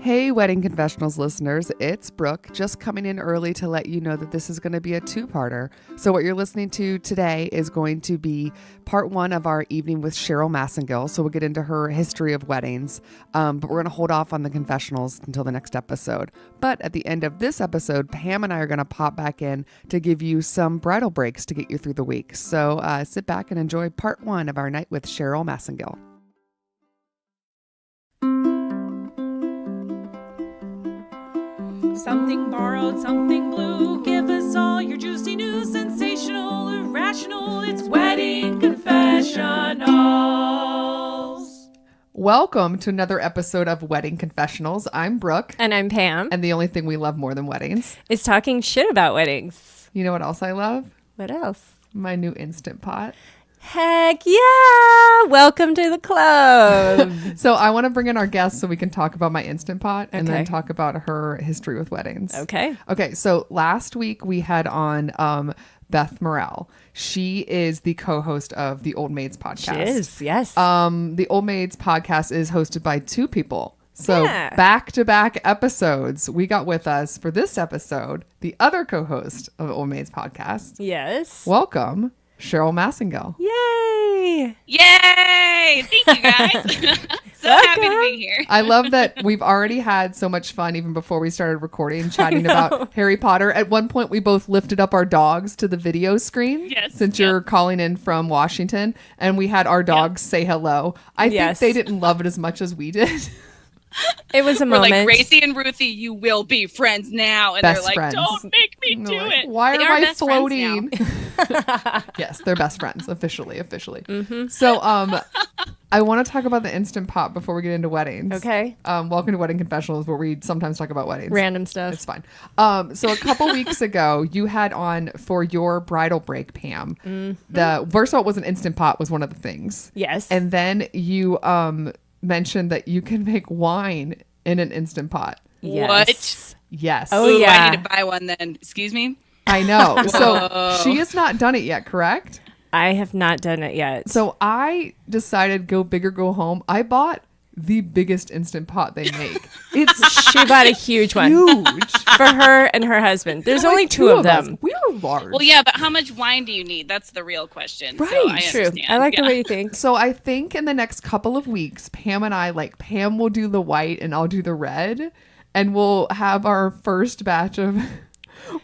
Hey, Wedding Confessionals listeners, it's Brooke, just coming in early to let you know that this is going to be a two-parter. So what you're listening to today is going to be part one of our evening with Cheryl Massingill. So we'll get into her history of weddings, but we're going to hold off on the confessionals until the next episode. But at the end of this episode, Pam and I are going to pop back in to give you some bridal breaks to get you through the week. So sit back and enjoy part one of our night with Cheryl Massingill. Something borrowed, something blue. Give us all your juicy news, sensational, irrational. It's Wedding Confessionals. Welcome to another episode of Wedding Confessionals. I'm Brooke. And I'm Pam. And the only thing we love more than weddings is talking shit about weddings. You know what else I love? What else? My new Instant Pot. Heck yeah! Welcome to the club. So I want to bring in our guests so we can talk about my Instant Pot and then talk about her history with weddings. Okay. So last week we had on Beth Morrell. She is the co-host of the Old Maids Podcast. She is, yes. The Old Maids Podcast is hosted by two people. So back-to-back episodes, we got with us for this episode, the other co-host of Old Maids Podcast. Yes. Welcome, Cheryl Massingill. Yay! Yay! Thank you, guys. So happy to be here. I love that we've already had so much fun even before we started recording, chatting about Harry Potter. At one point, we both lifted up our dogs to the video screen. Yes. Since you're calling in from Washington, and we had our dogs say hello. I think they didn't love it as much as we did. It was a We're moment. like, Gracie and Ruthie, you will be friends now. And Best they're like, friends. don't make me do it. Why They am are I best friends floating? Yes, they're best friends, officially. Mm-hmm. So, I want to talk about the Instant Pot before we get into weddings. Okay. Welcome to Wedding Confessionals, where we sometimes talk about weddings. Random stuff. It's fine. So a couple weeks ago, you had on for your bridal break, Pam. Mm-hmm. The first of all, it was an Instant Pot was one of the things. Yes. And then you mentioned that you can make wine in an Instant Pot. Yes. What? Yes. Oh, Ooh, yeah. I need to buy one then. Excuse me? I know. So she has not done it yet, correct? I have not done it yet. So I decided go big or go home. I bought the biggest Instant Pot they make. It's she bought a huge one huge. for her and her husband. There's only two of them. Us. We are large. Well, yeah, but how much wine do you need? That's the real question. Right. So I True. understand. I like the way you think. So I think in the next couple of weeks, Pam and I, Pam will do the white and I'll do the red. And we'll have our first batch of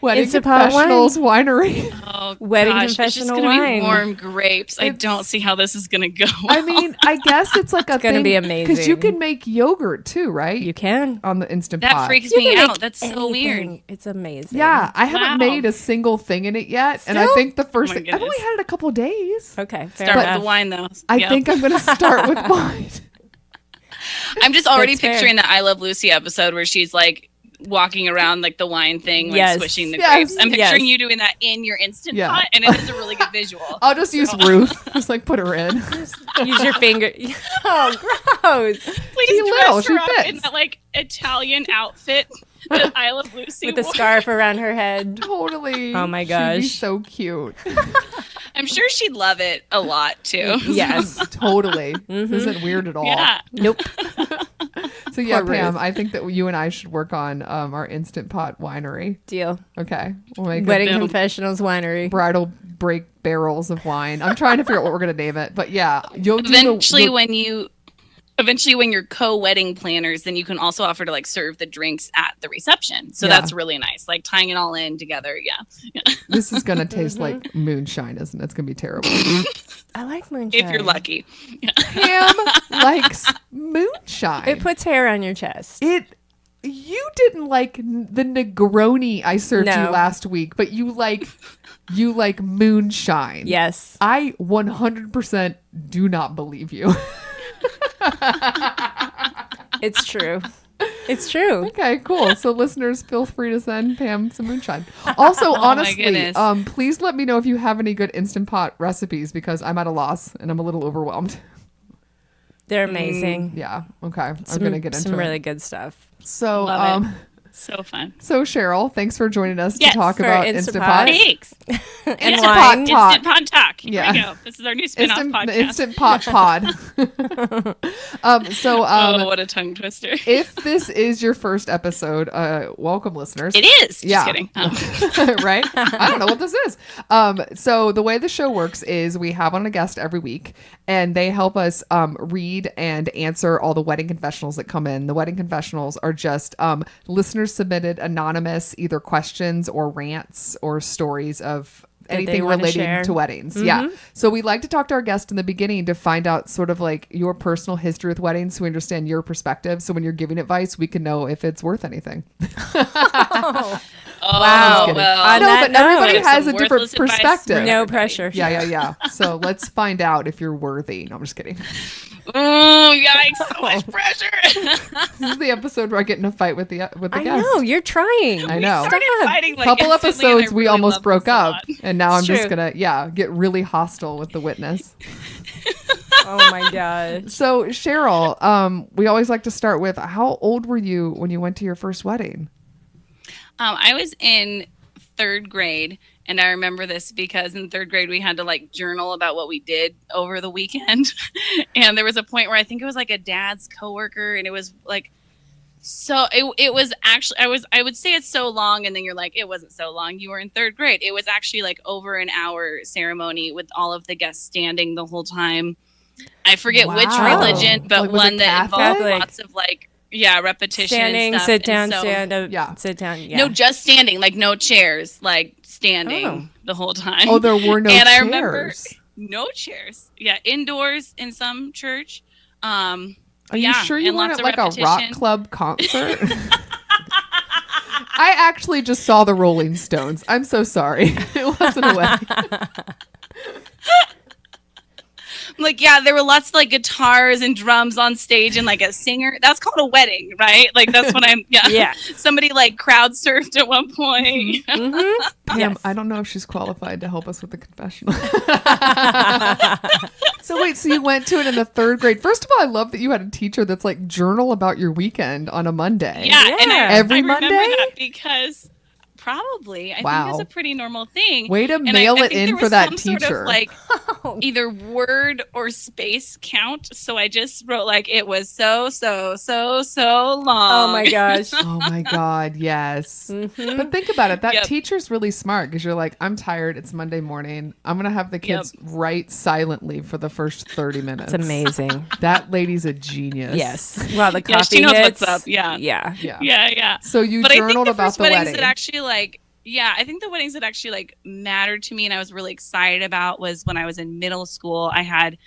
Wedding Instant Pot Confessionals winery. Oh, Wedding gosh, it's just confessional gonna wine. be warm grapes. I don't see how this is going to go. I mean, I guess it's like a It's gonna thing. be Because you amazing. can make yogurt too, right? You can. On the Instant That Pot. freaks You me can out. make That's so weird. anything. It's amazing. Yeah, I haven't Wow. made a single thing in it yet. And I Still? think the first Oh my thing, I've only goodness. had it a couple days. Okay. Fair Start with enough. the wine, though. I Yep. think I'm going to start with wine. I'm just already That's fair. picturing the I Love Lucy episode where she's like walking around like the wine thing, like Yes. swishing the Yes. grapes. I'm picturing Yes. you doing that in your Instant Yeah. Pot, and it is a really good visual. I'll just use Ruth. Just put her in. Use your finger. Oh, gross. Please She dress will. her She up fits. in that like Italian outfit that I Love Lucy With the wore. scarf around her head. Totally. Oh my She'd be gosh. so cute. I'm sure she'd love it a lot too. Yes. Totally. This isn't weird at all. Yeah. Nope. So yeah, Poor Pam, Ruth. I think that you and I should work on our Instant Pot winery. Deal. Okay. We'll make Wedding Boom. Confessionals Winery. bridal break barrels of wine. I'm trying to figure out what we're going to name it. But yeah, you'll do Eventually, the when you're co-wedding planners, then you can also offer to like serve the drinks at the reception. So Yeah. that's really nice. Like tying it all in together. Yeah. this is going to taste like moonshine, isn't it? It's going to be terrible. I like moonshine. If you're lucky. Pam likes moonshine. It puts hair on your chest. You didn't like the Negroni I served you No. last week, but you like moonshine. Yes. I 100% do not believe you. It's true. It's true. Okay, cool. So listeners, feel free to send Pam some moonshine. Also, my honestly, goodness. please let me know if you have any good Instant Pot recipes because I'm at a loss and I'm a little overwhelmed. They're amazing. Yeah. Okay. I'm going to get into some it. really good stuff. So, Love So fun. So Cheryl, thanks for joining us to Yes, talk for about Instant Instant Pot. Pot. Thanks. And Instant wine. Pot Talk. Instant Pot Talk. Here Yeah. we go. This is our new spin-off podcast. Instant Pot Pod. Oh, what a tongue twister. If this is your first episode, welcome listeners. It is. Yeah. Just kidding. Oh. Right? I don't know what this is. So the way the show works is we have on a guest every week, and they help us read and answer all the wedding confessionals that come in. The wedding confessionals are just listeners submitted anonymous either questions or rants or stories of That they anything wanna relating share. to weddings. Yeah. So we like to talk to our guest in the beginning to find out sort of like your personal history with weddings so we understand your perspective. So when you're giving advice, we can know if it's worth anything. Oh, Wow. well. On No, that but everybody note, has a some different worthless advice. perspective. No pressure. Yeah. So let's find out if you're worthy. No, I'm just kidding. Oh, yikes. So much pressure. This is the episode where I get in a fight with the I guest. know, you're trying. I know. We started fighting like Couple instantly, and I episodes we really almost love broke this a up, lot. and now I'm It's just true. gonna get really hostile with the witness. Oh my gosh. So Cheryl, we always like to start with how old were you when you went to your first wedding? I was in 3rd grade, and I remember this because in 3rd grade we had to like journal about what we did over the weekend. And there was a point where I think it was like a dad's coworker, and it was like, so it was actually, I would say it's so long, and then you're like, it wasn't so long. You were in 3rd grade. It was actually like over an hour ceremony with all of the guests standing the whole time. I forget which Wow. religion, but Like, was it one that involved Catholic? lots of like, repetition. Standing, and stuff. sit down, And so- stand up, Yeah. sit down. Yeah. No, just standing, like no chairs, like standing Oh. the whole time. Oh, there were no And chairs. I remember no chairs. Yeah, indoors in some church. Are you sure you and weren't lots at of like a rock repetition. club concert? I actually just saw the Rolling Stones. I'm so sorry. It wasn't a wedding. Like, there were lots of like guitars and drums on stage and like a singer. That's called a wedding, right? Like that's what I'm. Yeah. Yeah. Somebody like crowd surfed at one point. Mm-hmm. Pam, I don't know if she's qualified to help us with the confessional. So wait, so you went to it in the 3rd grade. First of all, I love that you had a teacher that's like journal about your weekend on a Monday. Yeah, and Yeah. Every I remember Monday? that because probably I Wow. think it's a pretty normal thing. Way to And mail I it think in there for was that some sort teacher. of, like either word or space count. So I just wrote like it was so long. Oh my gosh. Oh my God, yes. Mhm. But think about it. That Yep. teacher's really smart because you're like, I'm tired. It's Monday morning. I'm going to have the kids write silently for the first 30 minutes. It's amazing. That lady's a genius. Yes. Wow, the Yeah, coffee she knows hits. what's up. Yeah. Yeah. Yeah. Yeah. So you But I think journaled the about first the weddings wedding. that actually I think the weddings that actually like mattered to me and I was really excited about was when I was in middle school. I had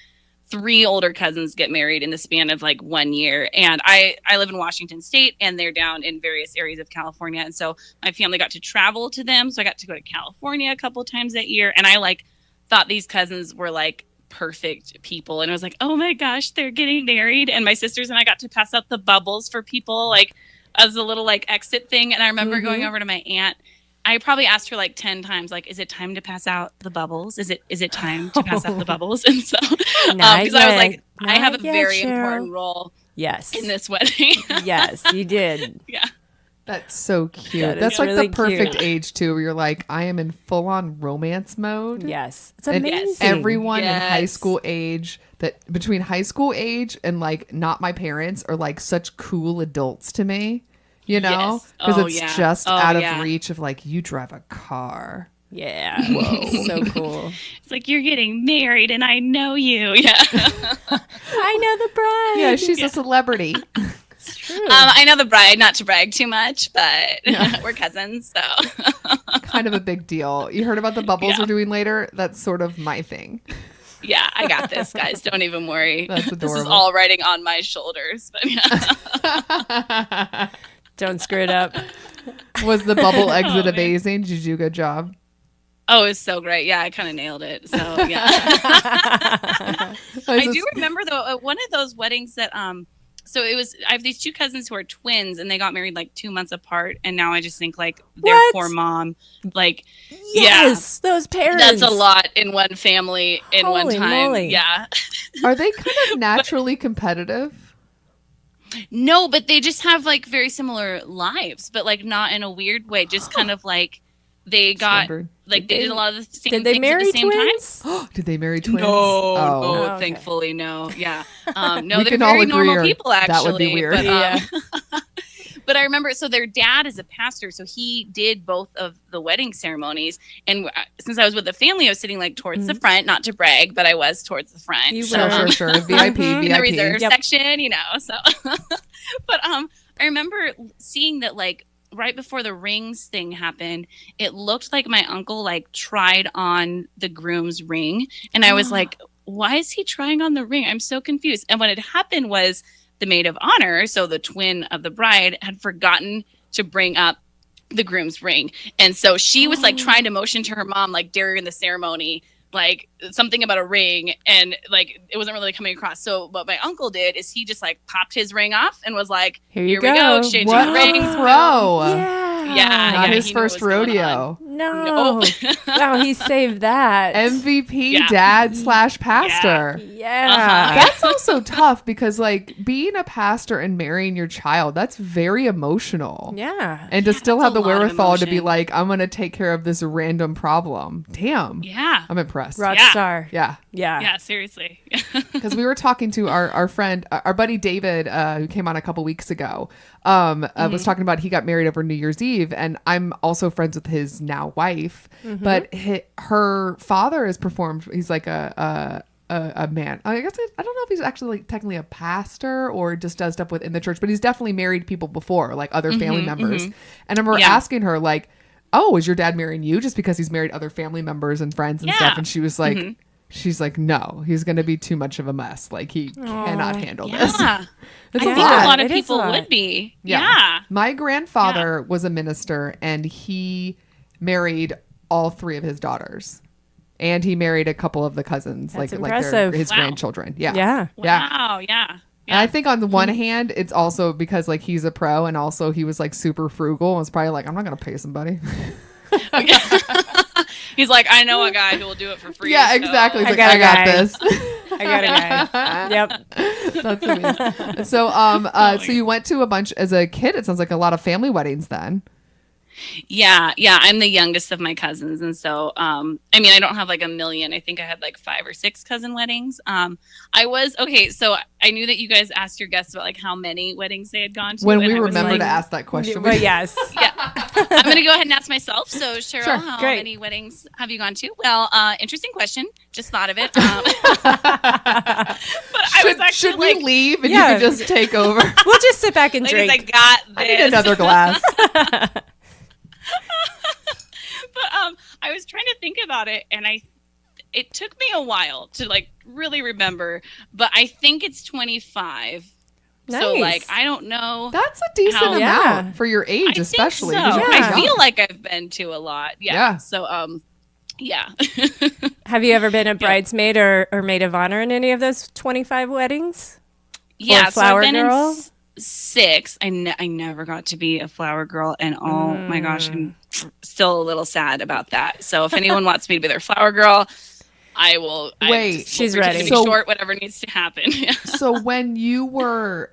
3 older cousins get married in the span of like 1 year. And I live in Washington State and they're down in various areas of California. And so my family got to travel to them. So I got to go to California a couple times that year. And I like thought these cousins were like perfect people. And I was like, oh my gosh, they're getting married. And my sisters and I got to pass out the bubbles for people like as a little like exit thing. And I remember going over to my aunt. I probably asked her like 10 times, like, is it time to pass out the bubbles? Is it time to pass out the bubbles? And so, Not because I was like, yet. I have a Not yet, very Cheryl. important role Yes. in this wedding. Yes, you did. Yeah. That's so cute. That is That's like really the perfect cute. age too, where you're like, I am in full on romance mode. Yes. It's And amazing. everyone in high Yes. school age between high school age and like not my parents are like such cool adults to me, you know, Yes. because Oh, it's yeah. just Oh, out of yeah. reach of like, you drive a car. Yeah. Whoa. So cool. It's like, you're getting married and I know you. Yeah. I know the bride. Yeah, she's a celebrity. It's true. I know the bride, not to brag too much, but we're cousins. So Kind of a big deal. You heard about the bubbles Yeah. we're doing later? That's sort of my thing. yeah, I got this, guys. Don't even worry. That's This is adorable. all riding on my shoulders. But yeah. Don't screw it up. Was the bubble exit man. amazing? Did you do a good job? Oh, it's so great. Yeah, I kind of nailed it. So yeah. I do remember though one of those weddings that so it was I have these 2 cousins who are twins and they got married like 2 months apart and now I just think like their What? poor mom like Yes, those parents. that's a lot in one family in one Holy time. moly. Yeah. Are they kind of naturally competitive? No, but they just have like very similar lives, but like not in a weird way. Just kind of like they got like they did a lot of the same Did they things marry at the same twins? time. Did they marry twins? No, Oh. no, okay. thankfully no. Yeah, no, We they're can all very agree normal or people actually. that would be weird. But, Yeah. but I remember, so their dad is a pastor, so he did both of the wedding ceremonies. And since I was with the family, I was sitting like towards the front, not to brag, but I was towards the front. You so, were. Sure. VIP, in the VIP. reserve Yep. section, you know. So, but I remember seeing that like right before the rings thing happened, it looked like my uncle like tried on the groom's ring, and I was like, why is he trying on the ring? I'm so confused. And what had happened was the maid of honor, so the twin of the bride, had forgotten to bring up the groom's ring. And so she was like trying to motion to her mom, like during the ceremony, like something about a ring, and like it wasn't really coming across. So what my uncle did is he just like popped his ring off and was like, Here we you go, go. exchanging What rings. a pro. Yeah. Not his he knew first what was going on. rodeo. No. Nope. Wow, he saved that. MVP Yeah. dad / pastor. Yeah. Uh-huh. That's also tough because like being a pastor and marrying your child, that's very emotional. Yeah. And to still that's have a the lot of wherewithal to be emotion. like, I'm going to take care of this random problem. Damn. Yeah. I'm impressed. Rock Yeah. star. Yeah. Yeah. Yeah, seriously. Because we were talking to our friend, our buddy David, who came on a couple weeks ago, was talking about he got married over New Year's Eve. And I'm also friends with his now wife. But her father has performed. He's like a man. I guess I don't know if he's actually like technically a pastor or just does stuff within the church, but he's definitely married people before, like other family members. And I remember Yeah. asking her like, oh, is your dad marrying you just because he's married other family members and friends and Yeah. stuff? And she was like, she's like, no, he's going to be too much of a mess. Like he cannot handle this. Yeah. It's I a think lot. a lot of It is a people lot. would be. Yeah. Yeah. My grandfather was a minister and he married all 3 of his daughters. And he married a couple of the cousins, That's like impressive. his Wow. grandchildren. Yeah. Yeah. Yeah. Wow. Yeah. And I think on the one hand, it's also because like he's a pro and also he was like super frugal and was probably like, I'm not going to pay somebody. He's like, I know a guy who will do it for free. Yeah, so- exactly. He's I like, got I a got guy. this. I got a guy. Yep. That's amazing. So, so you went to a bunch as a kid. It sounds like a lot of family weddings then. Yeah, I'm the youngest of my cousins, and so I mean, I don't have like a million. I think I had like 5 or 6 cousin weddings. I was okay. So I knew that you guys asked your guests about like how many weddings they had gone to. When and we I was remember like, to ask that question. But yes. Yeah, I'm gonna go ahead and ask myself. So Cheryl, Sure, how great. many weddings have you gone to? Well, interesting question. Just thought of it. But I was actually should we like, leave and Yeah. you can just take over? We'll just sit back and ladies, drink. I got this. I need another glass. But I was trying to think about it, and it took me a while to like really remember, but I think it's 25. So Nice. like I don't know. That's a decent How- amount Yeah. for your age, I think especially. so. because you're Yeah. I young. feel like I've been to a lot. Yeah. Yeah. So yeah. Have you ever been a bridesmaid or maid of honor in any of those 25 weddings? Yeah, so flower I've been girl? in 6. I never got to be a flower girl, and oh my gosh, I'm still a little sad about that. So if anyone wants me to be their flower girl, I will. Wait, she's pretend to ready. be So- short, whatever needs to happen. So when you were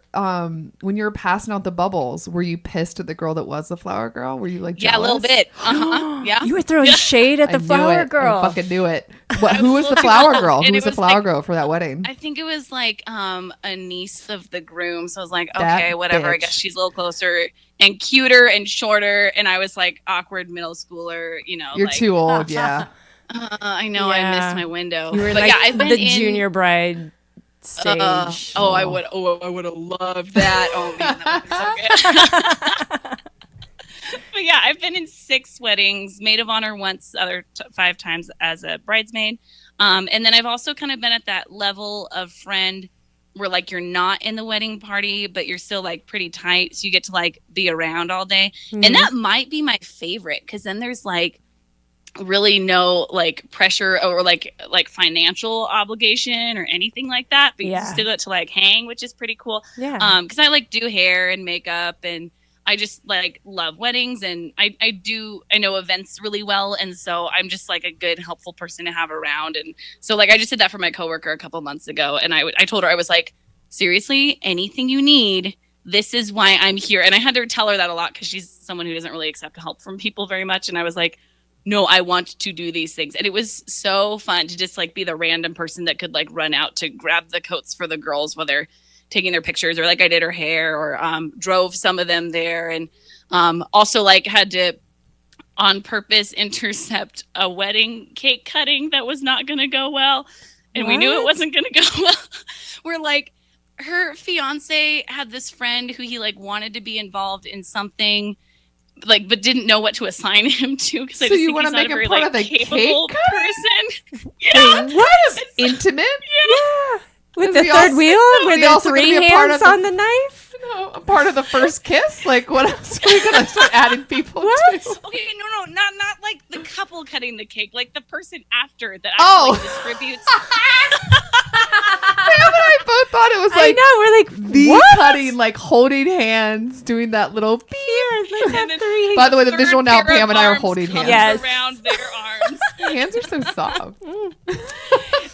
passing out the bubbles, were you pissed at the girl that was the flower girl? Were you like Yeah, a little jealous? bit. Yeah. You were throwing shade at I the knew flower it. girl. I fucking knew it. What? I Who was was the looking flower up, girl? and Who it was the was flower like- girl for that wedding? I think it was like a niece of the groom. So I was like, That okay, whatever. I bitch. guess she's a little closer and cuter and shorter. And I was like awkward middle schooler, you know. You're like, too old. Yeah. I know I Yeah. missed my window. You were but like yeah, I've been the in junior bride stage. I would have loved that. Oh man, that would be so good. But yeah, I've been in 6 weddings, maid of honor once, other 5 times as a bridesmaid. And then I've also kind of been at that level of friend where like you're not in the wedding party, but you're still like pretty tight. So you get to like be around all day. Mhm. And that might be my favorite because then there's like really no like pressure or like financial obligation or anything like that. But you Yeah. still get to like hang, which is pretty cool. Yeah. Because I like do hair and makeup and I just like love weddings and I know events really well, and so I'm just like a good helpful person to have around. And so like I just did that for my coworker a couple months ago, and I told her, I was like, seriously, anything you need, this is why I'm here. And I had to tell her that a lot because she's someone who doesn't really accept help from people very much. And I was like, no, I want to do these things. And it was so fun to just like be the random person that could like run out to grab the coats for the girls while they're taking their pictures, or like I did her hair, or drove some of them there. And also like had to on purpose intercept a wedding cake cutting that was not going to go well. And we knew it wasn't going to go well. We're like, her fiance had this friend who he like wanted to be involved in something, like, but didn't know what to assign him to. Because I just think he's not a very like capable person. Yeah, what? Intimate? Yeah. With the third wheel? Were there 3 hands on the knife? No, a part of the first kiss? Like, what else are we going to start adding people to? Okay, no, not like the couple cutting the cake, like the person after that actually distributes. Pam and I both thought it was like, I know, we're like, the what? cutting, like holding hands, doing that little beer. Let's have 3 By the way, the visual now, pair of Pam and I are arms holding comes hands. Yes. around their arms. Hands are so soft.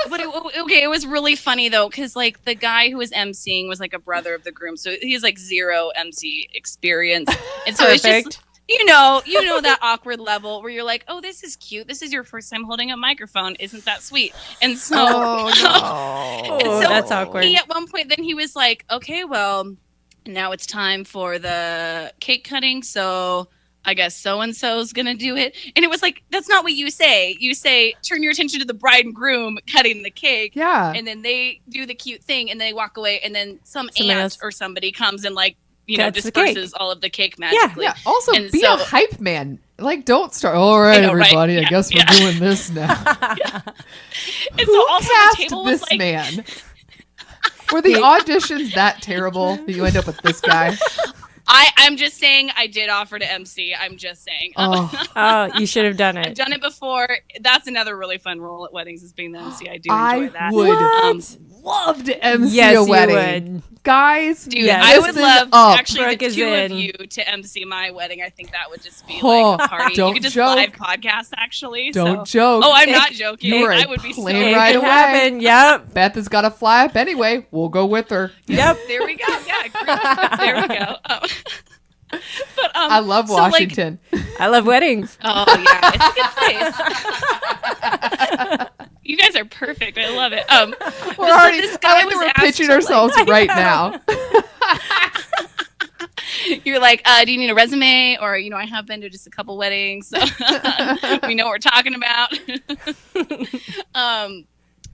But it was really funny though, because like the guy who was emceeing was like a brother of the groom, so he has like 0 MC experience, and so it's just you know that awkward level where you're like, oh, this is cute, this is your first time holding a microphone, isn't that sweet? And so, no. and so that's awkward. He at one point then he was like, okay, well, now it's time for the cake cutting, so I guess so-and-so's gonna do it. And it was like, that's not what you say. You say, turn your attention to the bride and groom cutting the cake. Yeah. And then they do the cute thing and they walk away. And then some Someone aunt else or somebody comes and like, you know, cuts the disperses all of the cake magically. Yeah. Also, And be so- a hype man. Like, don't start. All right, I know, right? everybody. I Yeah, guess we're doing this now. And Who so also the cast table this was like, man? Were the auditions that terrible that you end up with this guy? I'm just saying I did offer to MC. I'm just saying. Oh, you should have done I've it. done it before. That's another really fun role at weddings, is being the MC. I do enjoy that. I would love to MC Yes, a you wedding. would. Guys, Dude, Yes. I would listen love up. actually Brooke the is 2 of in. you to MC my wedding. I think that would just be Oh, like a party. don't You could just joke. live podcast actually. Don't so. joke. Oh, I'm not joking. You were I a would be so. plane It right could away. happen. Yep. Beth has got to fly up anyway. We'll go with her. Yep. There we go. Yeah, great. There we go. But I love so, like, Washington. I love weddings. oh yeah, it's a good place. You guys are perfect. I love it. We're already. this I guy like that was we're asked pitching to, ourselves like- right now. You're like, do you need a resume? Or, you know, I have been to just a couple weddings, so we know what we're talking about.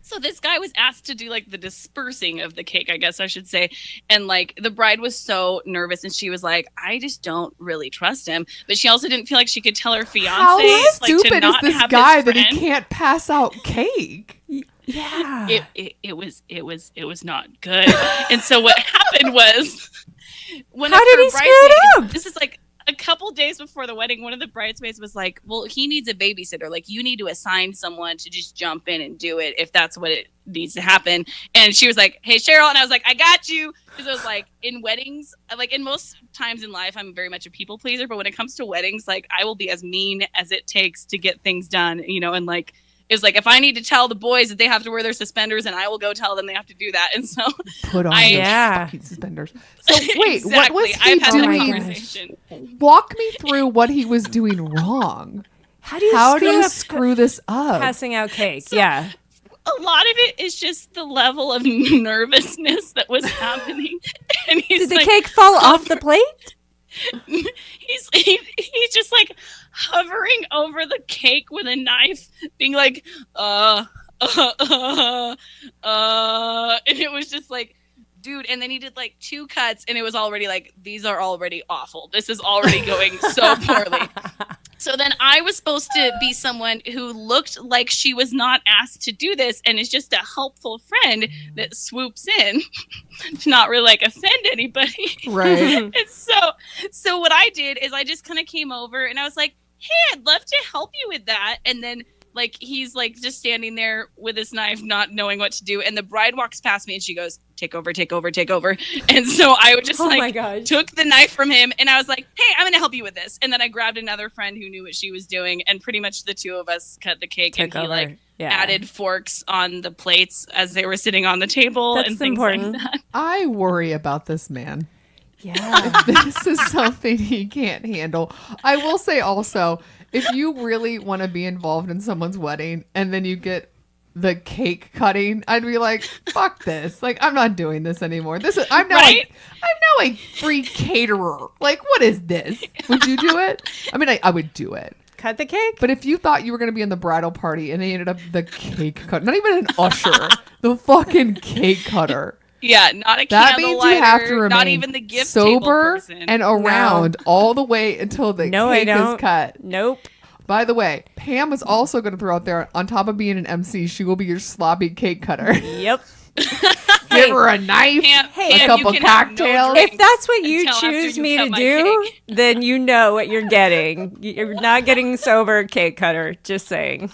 So this guy was asked to do like the dispersing of the cake, I guess I should say. And like the bride was so nervous and she was like, I just don't really trust him. But she also didn't feel like she could tell her fiance How like, to stupid is not this have guy his that he friend. can't pass out cake? Yeah. It was not good. And so what happened was one How of did her he screw it bridesmaids- up? This is like a couple days before the wedding, one of the bridesmaids was like, well, he needs a babysitter. Like, you need to assign someone to just jump in and do it if that's what it needs to happen. And she was like, hey, Cheryl. And I was like, I got you. Because it was like, in weddings, like in most times in life, I'm very much a people pleaser. But when it comes to weddings, like, I will be as mean as it takes to get things done, you know, and like, it's like, if I need to tell the boys that they have to wear their suspenders, and I will go tell them they have to do that. And so Put on I- those Yeah. fucking suspenders. So wait, exactly. what was he I've had that doing? conversation. Walk me through what he was doing wrong. How do you How do screw you up screw this up? passing out cake? Yeah. A lot of it is just the level of nervousness that was happening. And he's Did the like, cake fall off the plate? he's just like hovering over the cake with a knife, being like, and it was just like, dude. And then he did like 2 cuts, and it was already like, these are already awful. This is already going so poorly. So then I was supposed to be someone who looked like she was not asked to do this and is just a helpful friend that swoops in to not really like offend anybody. Right. And so what I did is I just kind of came over and I was like, hey, I'd love to help you with that. And then like he's like just standing there with his knife, not knowing what to do. And the bride walks past me and she goes, take over, take over, take over. And so I would just Oh my like gosh. took the knife from him and I was like, hey, I'm going to help you with this. And then I grabbed another friend who knew what she was doing. And pretty much the 2 of us cut the cake Took and he over. like Yeah. added forks on the plates as they were sitting on the table That's and things important. like that. I worry about this man. Yeah. This is something he can't handle. I will say also, if you really want to be involved in someone's wedding and then you get the cake cutting, I'd be like, fuck this. Like, I'm not doing this anymore. I'm now a free caterer. Like, what is this? Would you do it? I mean, I would do it. Cut the cake? But if you thought you were going to be in the bridal party and they ended up the cake cutter, not even an usher, the fucking cake cutter. Yeah, not a That candle means you have to lighter, remain not even the gift table sober person. and around all the way until the cake is cut. Nope. By the way, Pam was also going to throw out there, on top of being an MC, she will be your sloppy cake cutter. Yep. Give her a knife, a couple cocktails. If that's what you until after choose you me cut to my do, cake. then you know what you're getting. You're not getting sober cake cutter. Just saying.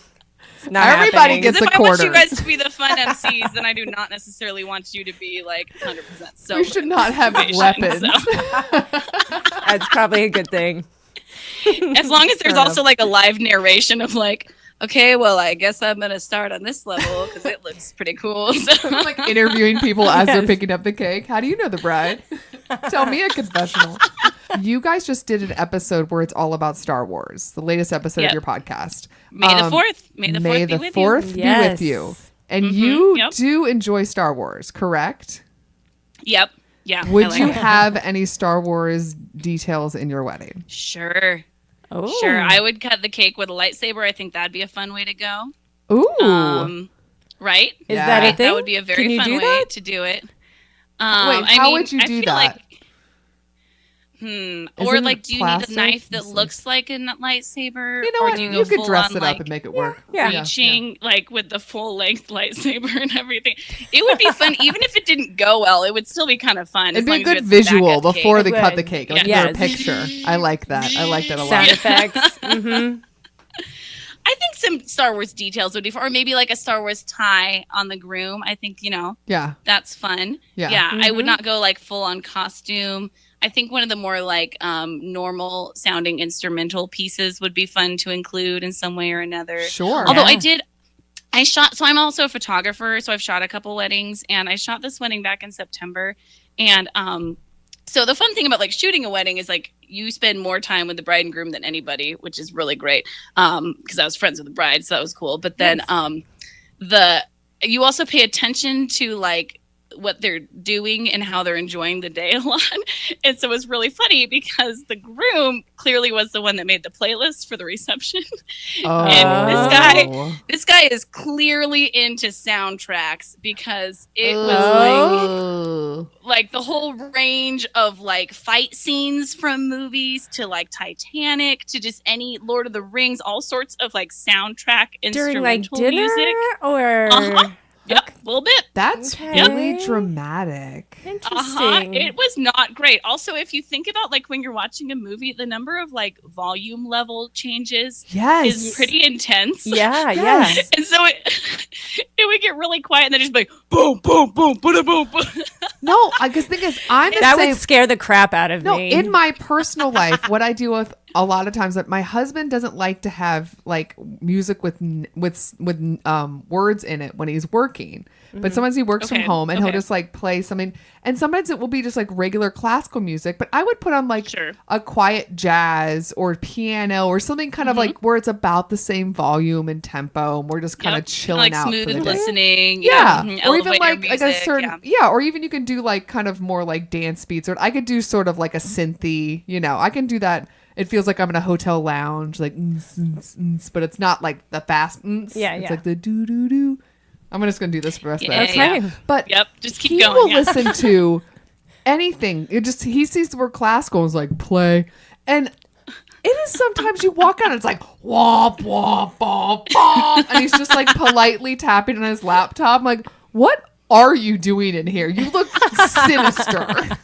It's not Everybody happening. gets If a I want quarter. you guys to be the fun MCs, then I do not necessarily want you to be like 100% sober. We should not have weapons. That's probably a good thing. As long as there's Fair also like a live narration of like, okay, well, I guess I'm going to start on this level because it looks pretty cool. So. I'm like interviewing people as they're Yes. picking up the cake. How do you know the bride? Tell me a confessional. You guys just did an episode where it's all about Star Wars, the latest episode of Yep. your podcast. May the 4th. May the 4th May be the with 4th you. be Yes. with you. And you Yep. do enjoy Star Wars, correct? Yep. Yeah. I Would like you it. have any Star Wars details in your wedding? Sure. Oh. Sure. I would cut the cake with a lightsaber. I think that'd be a fun way to go. Ooh. Right? Is Yeah. that a Right, thing? That would be a very Can you fun do way that? to do it. Wait, I how mean, would you I do feel that? Like, or Isn't like, it do you plastic? need a knife that It's like- looks like a lightsaber? You know or what? do you You go could full dress on, it like, up and make it work. Yeah. reaching like with the full length lightsaber and everything? It would be fun, even if it didn't go well. It would still be kind of fun. It'd as be a long as good you had the visual backup before cake. they cut the Good. cake. Like Yes. a picture. I like that. I like that a lot. Sound effects. Mm-hmm. I think some Star Wars details would be fun, or maybe like a Star Wars tie on the groom. I think Yeah. that's fun. Yeah. I would not go like full on costume. I think one of the more like normal sounding instrumental pieces would be fun to include in some way or another. Sure. Although Yeah. I shot, so I'm also a photographer, so I've shot a couple weddings, and I shot this wedding back in September. And so the fun thing about like shooting a wedding is like you spend more time with the bride and groom than anybody, which is really great. Because I was friends with the bride, so that was cool. But then you also pay attention to like what they're doing and how they're enjoying the day a lot. And so it was really funny because the groom clearly was the one that made the playlist for the reception. Oh. And this guy is clearly into soundtracks because it was like the whole range of like fight scenes from movies to like Titanic to just any Lord of the Rings, all sorts of like soundtrack During like instrumental dinner music. or Yep, a little bit. That's Okay. really dramatic. Interesting. It was not great. Also, if you think about like when you're watching a movie, the number of like volume level changes Yes. is pretty intense. Yeah, Yes. yes. And so it would get really quiet and then just be like boom, boom, boom, boom, boom, boom. No, because the thing is, I'm the That same. would scare the crap out of No, me. in my personal life, what I do with a lot of times that my husband doesn't like to have like music with words in it when he's working. But sometimes he works from Okay, home and he'll okay. just like play something. And sometimes it will be just like regular classical music. But I would put on like Sure. a quiet jazz or piano or something kind of like where it's about the same volume and tempo. And we're just kind of chilling like out smooth for the day. listening. Yeah, mhm, or even elevator like a music, certain or even you can do like kind of more like dance beats, or I could do sort of like a synthy. I can do that. It feels like I'm in a hotel lounge, like, but it's not like the fast. Yeah, it's yeah. like the do do do. I'm just gonna do this for the rest of the Yeah, episode. Okay. yeah. But Yep, just keep he going. will yeah. listen to anything. He sees the word classical and is like play, and it is sometimes you walk out and it's like womp womp womp womp, and he's just like politely tapping on his laptop. I'm like, what are you doing in here? You look sinister.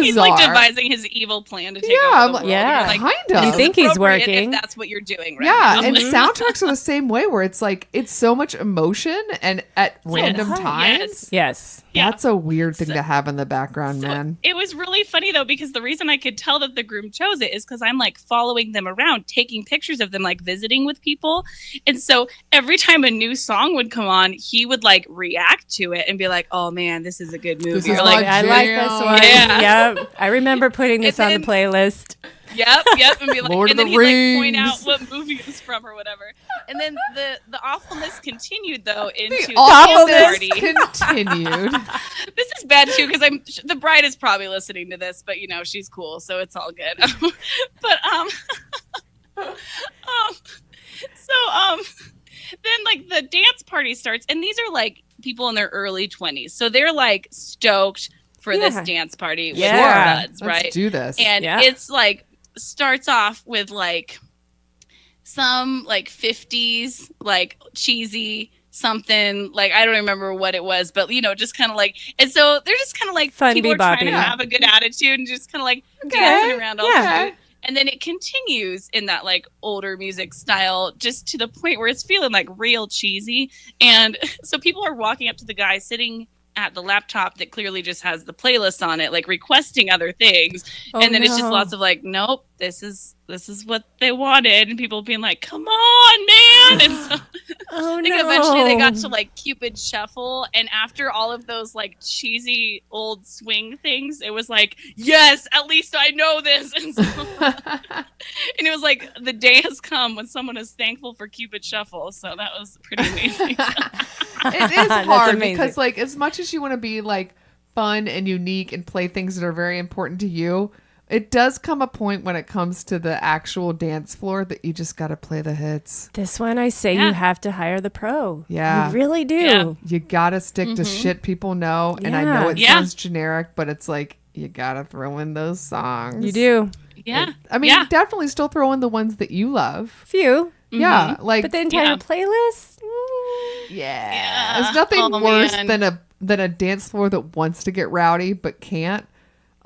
He's like devising his evil plan to take over the world. Yeah, like, kind of. You think he's working? If that's what you're doing right now. And soundtracks are the same way, where it's like it's so much emotion and at random times. Yes. That's a weird thing to have in the background, man. It was really funny though, because the reason I could tell that the groom chose it is because I'm like following them around, taking pictures of them, like visiting with people. And so every time a new song would come on, he would like react to it and be like, "Oh man, this is a good movie." Or like, I like this one. Yeah. Yep. I remember putting this on the playlist. Yep. And be like, Lord and then of he'd the like point Rings. out what movie it was from or whatever. And then the awfulness continued though into the Awfulness party. continued. This is bad too, because the bride is probably listening to this, but she's cool, so it's all good. But then like the dance party starts, and these are like people in their early 20s, so they're like stoked for this dance party with their buds, right? Let's do this. And it's like starts off with like some like 50s like cheesy something, like I don't remember what it was, but just kind of like, and so they're just kind of like fun people are trying to bebopping. have a good attitude and just kind of like dancing around all the and then it continues in that like older music style, just to the point where it's feeling like real cheesy. And so people are walking up to the guy sitting at the laptop that clearly just has the playlist on it, like requesting other things. And then it's just lots of like, nope, this is what they wanted, and people being like, come on, man. And so I think eventually they got to like Cupid Shuffle, and after all of those like cheesy old swing things, it was like, yes, at least I know this. And, so, and it was like the day has come when someone is thankful for Cupid Shuffle. So that was pretty amazing. It is hard because like as much as you want to be like fun and unique and play things that are very important to you, it does come a point when it comes to the actual dance floor that you just got to play the hits. This one, I say you have to hire the pro. Yeah. You really do. Yeah. You got to stick to shit people know. And I know it sounds generic, but it's like, you got to throw in those songs. You do. Yeah. I mean, definitely still throw in the ones that you love. Few. Yeah. Like, But the entire playlist? yeah. There's nothing worse than a dance floor that wants to get rowdy but can't.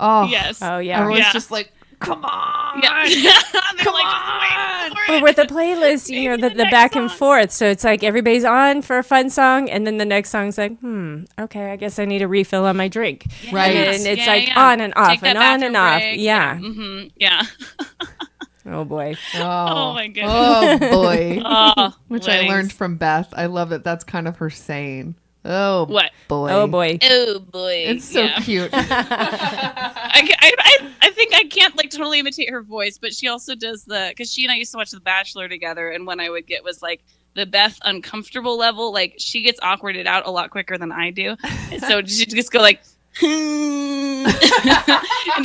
Oh, yes. Oh, yeah. Everyone's just like, come on. Yeah. Come on. Or with the playlist, the back and forth. So it's like everybody's on for a fun song, and then the next song's like, okay, I guess I need a refill on my drink. Right. And it's on and off and on and off. Break. Yeah. Mm-hmm. Yeah. Oh, boy. Oh my goodness. Oh, boy. Which weddings. I learned from Beth. I love that. That's kind of her saying. Oh, what? Boy. Oh, boy. Oh boy. It's so cute. I think I can't like totally imitate her voice, but she also does because she and I used to watch The Bachelor together, and when I would get was like the Beth uncomfortable level, like she gets awkwarded out a lot quicker than I do. And so she just go like and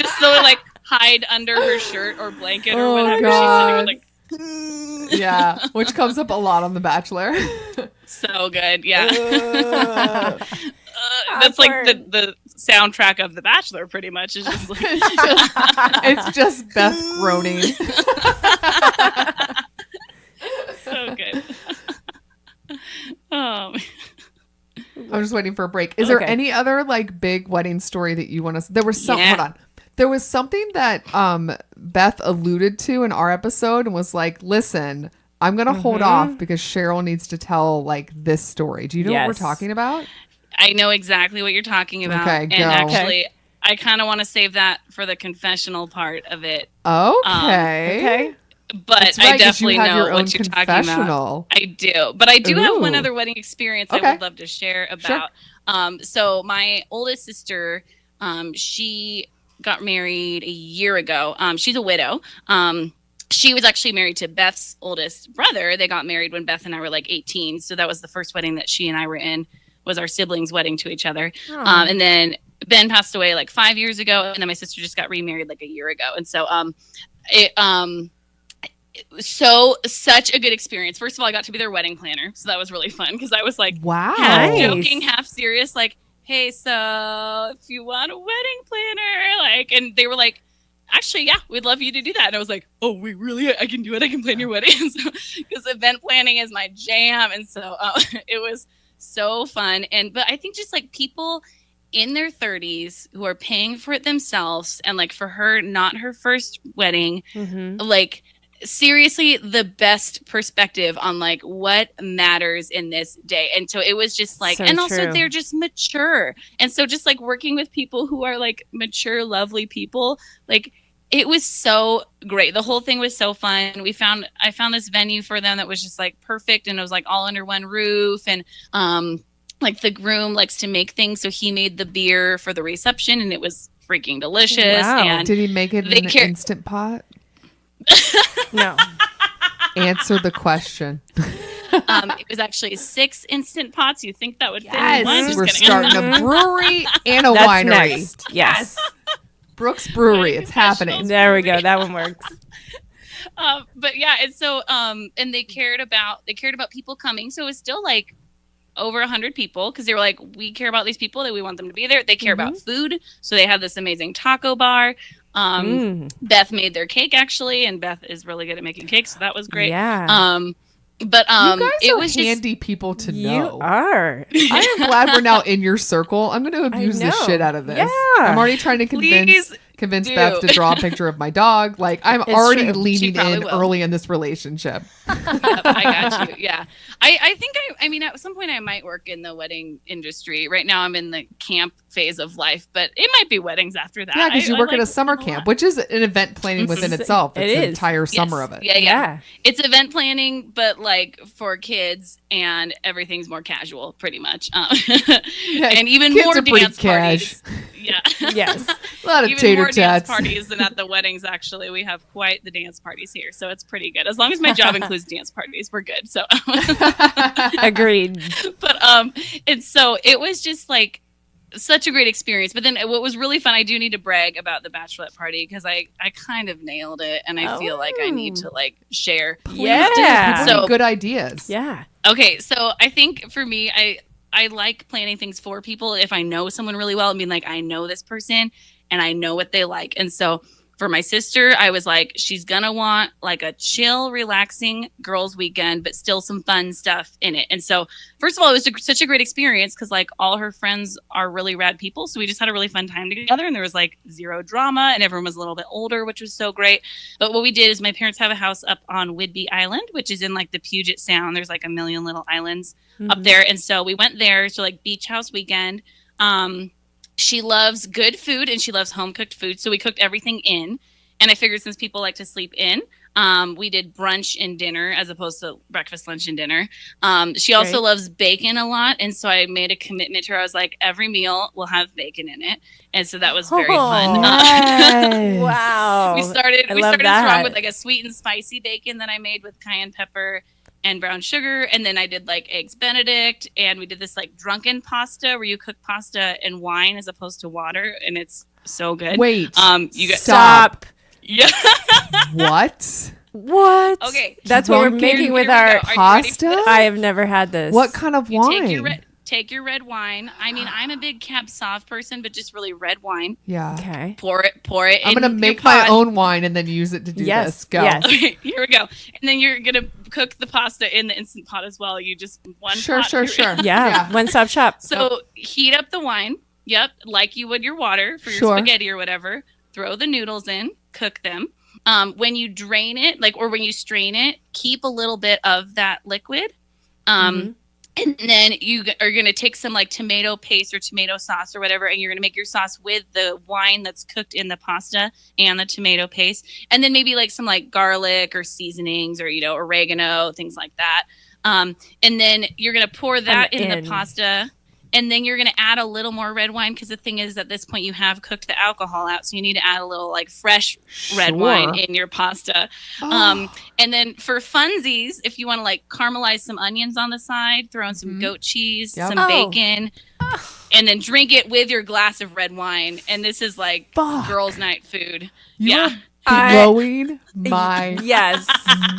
just slowly like hide under her shirt or blanket or whatever. God. She's sitting with like Yeah, which comes up a lot on The Bachelor. so good. Yeah. That's like the soundtrack of The Bachelor pretty much. Is just like it's just Beth groaning. so good. Oh. I'm just waiting for a break. Is there any other like big wedding story that you want to? There was some. Yeah. Hold on. There was something that Beth alluded to in our episode and was like, "Listen, I'm gonna hold off because Cheryl needs to tell like this story." Do you know what we're talking about? I know exactly what you're talking about. Okay, and go. actually, I kind of want to save that for the confessional part of it. Okay. But That's right, I 'cause you definitely have know your own what you're talking about. confessional. I do. But I do have one Ooh. other wedding experience Okay. I would love to share about. So my oldest sister, she got married a year ago. She's a widow. She was actually married to Beth's oldest brother. They got married when Beth and I were like 18. So that was the first wedding that she and I were in, was our siblings' wedding to each other. And then Ben passed away like 5 years ago. And then my sister just got remarried like a year ago. And so it was such a good experience. First of all, I got to be their wedding planner. So that was really fun because I was like Wow. half joking, half serious, like, hey, so if you want a wedding planner, like, and they were like, actually, yeah, we'd love you to do that. And I was like, oh, wait, really? I can do it. I can plan your wedding. Because event planning is my jam. And so it was so fun. But I think just like people in their 30s who are paying for it themselves, and like for her, not her first wedding, like seriously the best perspective on like what matters in this day. And so it was just like, So and also true. they're just mature, and so just like working with people who are like mature, lovely people, like it was so great. The whole thing was so fun. I found this venue for them that was just like perfect, and it was like all under one roof. And like the groom likes to make things, so he made the beer for the reception, and it was freaking delicious. Wow. And Did he make it in an instant pot? No. Answer the question. It was actually 6 instant pots. You think that would fit in one? Yes, Just we're kidding. starting a brewery and a That's winery. next. Yes. Brooks Brewery, it's happening. There we go. That one works. But yeah, and so and they cared about people coming, so it was still like over 100 people, because they were like, we care about these people, that we want them to be there. They care about food, so they had this amazing taco bar. Beth made their cake actually, and Beth is really good at making cakes, so that was great. Yeah. But You guys it are was handy people to You know. are. I am glad we're now in your circle. I'm going to abuse the know. shit out of this. Yeah. I'm already trying to convince do. Beth to draw a picture of my dog. Like, I'm It's already true. leaning She probably in will. early in this relationship. Yep, I got you. Yeah. I think I mean, at some point I might work in the wedding industry. Right now I'm in the camp phase of life, but it might be weddings after that. Yeah, because you I work at like a summer them camp, which is an event planning within itself. It It's an is. entire summer Yes. of it. Yeah. It's event planning, but like for kids, and everything's more casual, pretty much. And even kids more are pretty dance parties. cash. Yeah. Yes. A lot of Even tater more dance tats. parties than at the weddings. Actually, we have quite the dance parties here, so it's pretty good. As long as my job includes dance parties, we're good. So, Agreed. but and so it was just like such a great experience. But then what was really fun, I do need to brag about the bachelorette party, because I kind of nailed it, and I feel like I need to like share. Yeah. People So- need good ideas. Yeah. Okay, so I think for me, I like planning things for people if I know someone really well, and being like, I know this person and I know what they like. And so for my sister, I was like, she's gonna want like a chill, relaxing girls' weekend, but still some fun stuff in it. And so first of all, it was such a great experience, because like all her friends are really rad people, so we just had a really fun time together, and there was like zero drama, and everyone was a little bit older, which was so great. But what we did is, my parents have a house up on Whidbey Island, which is in like the Puget Sound. There's like a million little islands up there, and so we went there to like beach house weekend. She loves good food, and she loves home cooked food, so we cooked everything in. And I figured since people like to sleep in, we did brunch and dinner as opposed to breakfast, lunch, and dinner. She also loves bacon a lot, and so I made a commitment to her. I was like, every meal will have bacon in it, and so that was very fun. Yes. Wow. We started love strong that. with like a sweet and spicy bacon that I made with cayenne pepper and brown sugar, and then I did like eggs Benedict, and we did this like drunken pasta where you cook pasta and wine as opposed to water, and it's so good. Wait. You guys, Stop. yeah. What? What? Okay. That's what we're Drunken- making with Here we our go. Are you ready for pasta? this? I have never had this. What kind of You wine? take your red wine. I mean, I'm a big Cab Sauv person, but just really red wine. Yeah. Okay. Pour it. I'm in gonna your make my pot. own wine and then use it to do Yes, this. Go. yes. Okay, here we go. And then you're gonna cook the pasta in the instant pot as well. You just one Sure, pot. sure, sure. Yeah. One stop shop. So heat up the wine. Yep, like you would your water for your Sure. spaghetti or whatever. Throw the noodles in. Cook them. When you drain it, or when you strain it, keep a little bit of that liquid. And then you are going to take some like tomato paste or tomato sauce or whatever, and you're going to make your sauce with the wine that's cooked in the pasta and the tomato paste. And then maybe like some like garlic or seasonings or, oregano, things like that. And then you're going to pour that in the pasta. And then you're going to add a little more red wine, because the thing is, at this point you have cooked the alcohol out, so you need to add a little like fresh red wine in your pasta. And then for funsies, if you want to like caramelize some onions on the side, throw in some goat cheese, some bacon, and then drink it with your glass of red wine. And this is like girls' night food. You're blowing my Yes.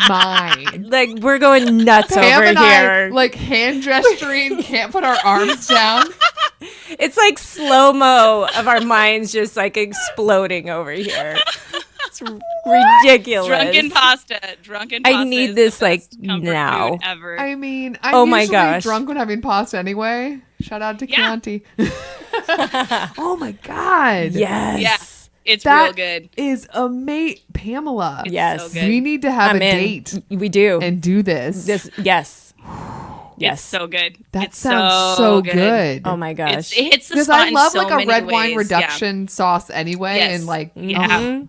mind. Like, we're going nuts Pam over and here. I, like hand gesturing, can't put our arms down. It's like slow-mo of our minds just like exploding over here. It's ridiculous. Drunken pasta. I need is this the like best comfort now. food ever. I mean, I'm Oh my usually gosh. drunk when having pasta anyway. Shout out to Yeah. Chianti. Oh my God. Yes. Yeah. It's That real good. is Pamela. Yes. so good. We need to have I'm a in. date We do. and do this. Yes. It's Yes. so good. That It's sounds so good. Oh my gosh. It hits the Because spot I love in so like a many red wine ways. reduction sauce anyway, Yes. and like Yeah. Mhm.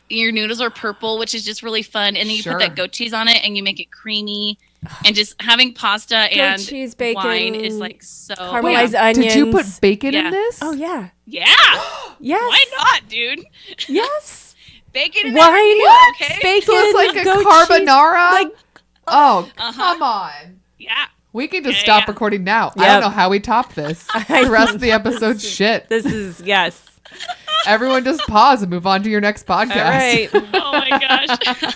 Your noodles are purple, which is just really fun, and then you Sure. put that goat cheese on it, and you make it creamy. And just having pasta and cheese, bacon, wine is like so. caramelized yeah. onions. Did you put bacon in Yeah. this? Oh yeah. Yeah. Yes. Why not, dude? Yes. Bacon and Wine, every meal, okay? bacon, So it's like a goat carbonara. cheese, like Oh, Uh-huh. come on. Yeah. We can just Yeah, stop yeah. recording now. I Yep. don't know how we top this. The rest of the episode's shit. this is yes. Everyone just pause and move on to your next podcast. All right. Oh my gosh.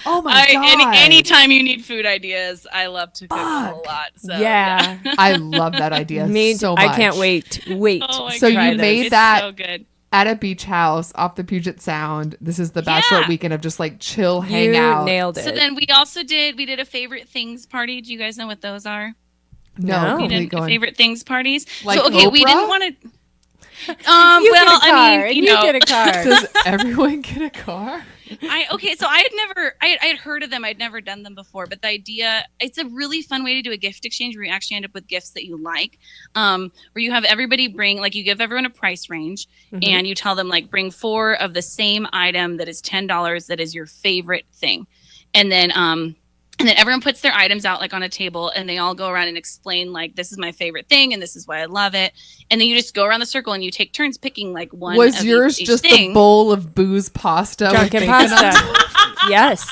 Oh my God. Anytime you need food ideas, I love to cook a whole Fuck. lot. So, yeah. I love that idea Me so much. I can't wait. Wait. Oh my So you goodness. made It's that- so good. At a beach house off the Puget Sound. This is the bachelorette Yeah. weekend of just like chill You hangout. nailed it. So then we also did a favorite things party. Do you guys know what those are? No, No. We complete did going. favorite things parties. Like so okay, we Oprah? didn't want to. you well, get a car, I mean, and you you know, get a car. Does everyone get a car? So I had heard of them. I'd never done them before, but the idea, it's a really fun way to do a gift exchange where you actually end up with gifts that you like, where you have everybody bring, like you give everyone a price range and you tell them like, bring 4 of the same item that is $10. That is your favorite thing. And then everyone puts their items out like on a table and they all go around and explain like, this is my favorite thing and this is why I love it. And then you just go around the circle and you take turns picking like one. Was of yours each just thing. a bowl of booze pasta? with Drunken bacon on pasta. Yes.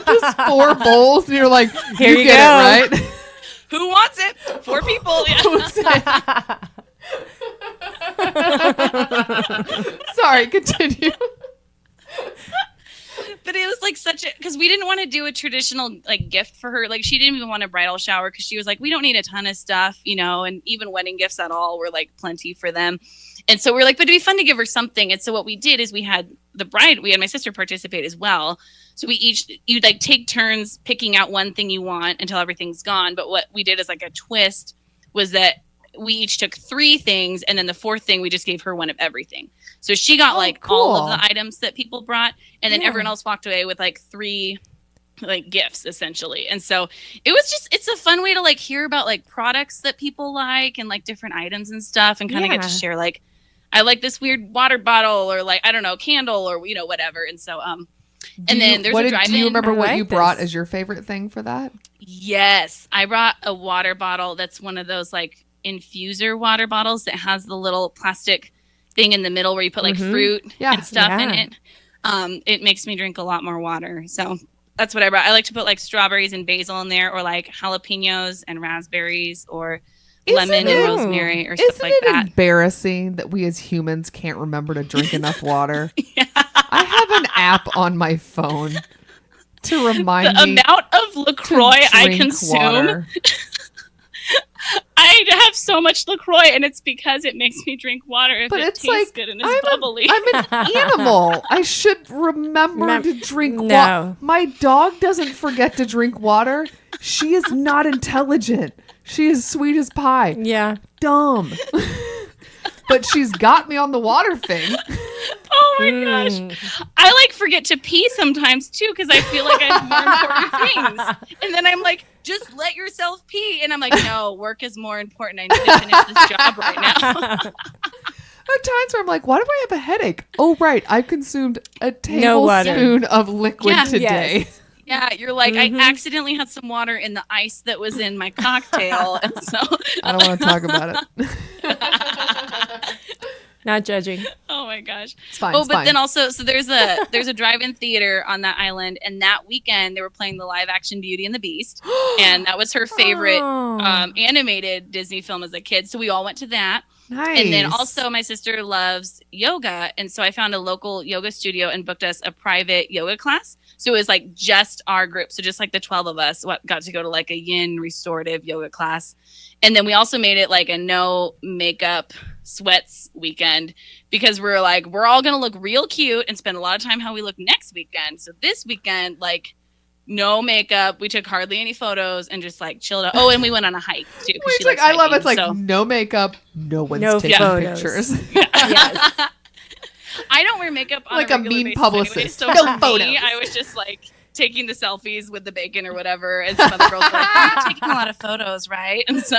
just 4 bowls, and you're like, Here you get go. it, right? Who wants it? 4 people. Yeah. Sorry, continue. But it was like such a, because we didn't want to do a traditional like gift for her. Like she didn't even want a bridal shower because she was like, we don't need a ton of stuff, and even wedding gifts at all were like plenty for them. And so we're like, but it'd be fun to give her something. And so what we did is we had my sister participate as well. So you'd like take turns picking out one thing you want until everything's gone. But what we did as like a twist was that we each took 3 things, and then the 4th thing we just gave her one of everything. So she got all cool. of the items that people brought, and then Yeah. everyone else walked away with like 3 like gifts essentially. And so it's a fun way to like hear about like products that people like and like different items and stuff, and kind of get to Yeah. share like, I like this weird water bottle or like, I don't know, candle or whatever. And so and then there's a drive-in. Do you remember I what like you brought this. as your favorite thing for that? Yes, I brought a water bottle that's one of those like infuser water bottles that has the little plastic thing in the middle where you put like fruit Yeah. and stuff in Yeah. it. It makes me drink a lot more water. So that's what I brought. I like to put like strawberries and basil in there, or like jalapenos and raspberries, or lemon and rosemary, or stuff Isn't like it that. embarrassing that we as humans can't remember to drink enough water? I have an app on my phone to remind The me amount of to LaCroix I drink consume. water. I have so much LaCroix, and it's because it makes me drink water if But it it's tastes like good and is bubbly. I'm an animal. I should remember to drink water. No. My dog doesn't forget to drink water. She is not intelligent. She is sweet as pie. Yeah. Dumb. But she's got me on the water thing. Oh my gosh. I like forget to pee sometimes too because I feel like I have more important things. And then I'm like, just let yourself pee. And I'm like, no, work is more important. I need to finish this job right now. There are times where I'm like, why do I have a headache? Oh, right. I consumed a No water. tablespoon of liquid Yeah. today. Yes. Yeah, you're like, I accidentally had some water in the ice that was in my cocktail. And so, I don't want to talk about it. Not judging. oh my gosh. It's fine. Oh, it's but fine. then also, so there's a drive-in theater on that island, and that weekend they were playing the live-action Beauty and the Beast, and that was her favorite Oh. animated Disney film as a kid. So we all went to that, Nice. and then also my sister loves yoga, and so I found a local yoga studio and booked us a private yoga class. So it was like just our group, so just like the 12 of us got to go to like a yin restorative yoga class, and then we also made it like a no makeup sweats weekend because we're like, we're all gonna look real cute and spend a lot of time how we look next weekend. So this weekend, like, no makeup. We took hardly any photos and just like chilled out. Oh, and we went on a hike too. I love it. It's like no makeup, no one's taking pictures. Yes. I don't wear makeup on like a a regular mean basis publicist. anyway, so No for photos. me, I was just like taking the selfies with the bacon or whatever, and some other girls were like, "You're taking a lot of photos, right?" And so,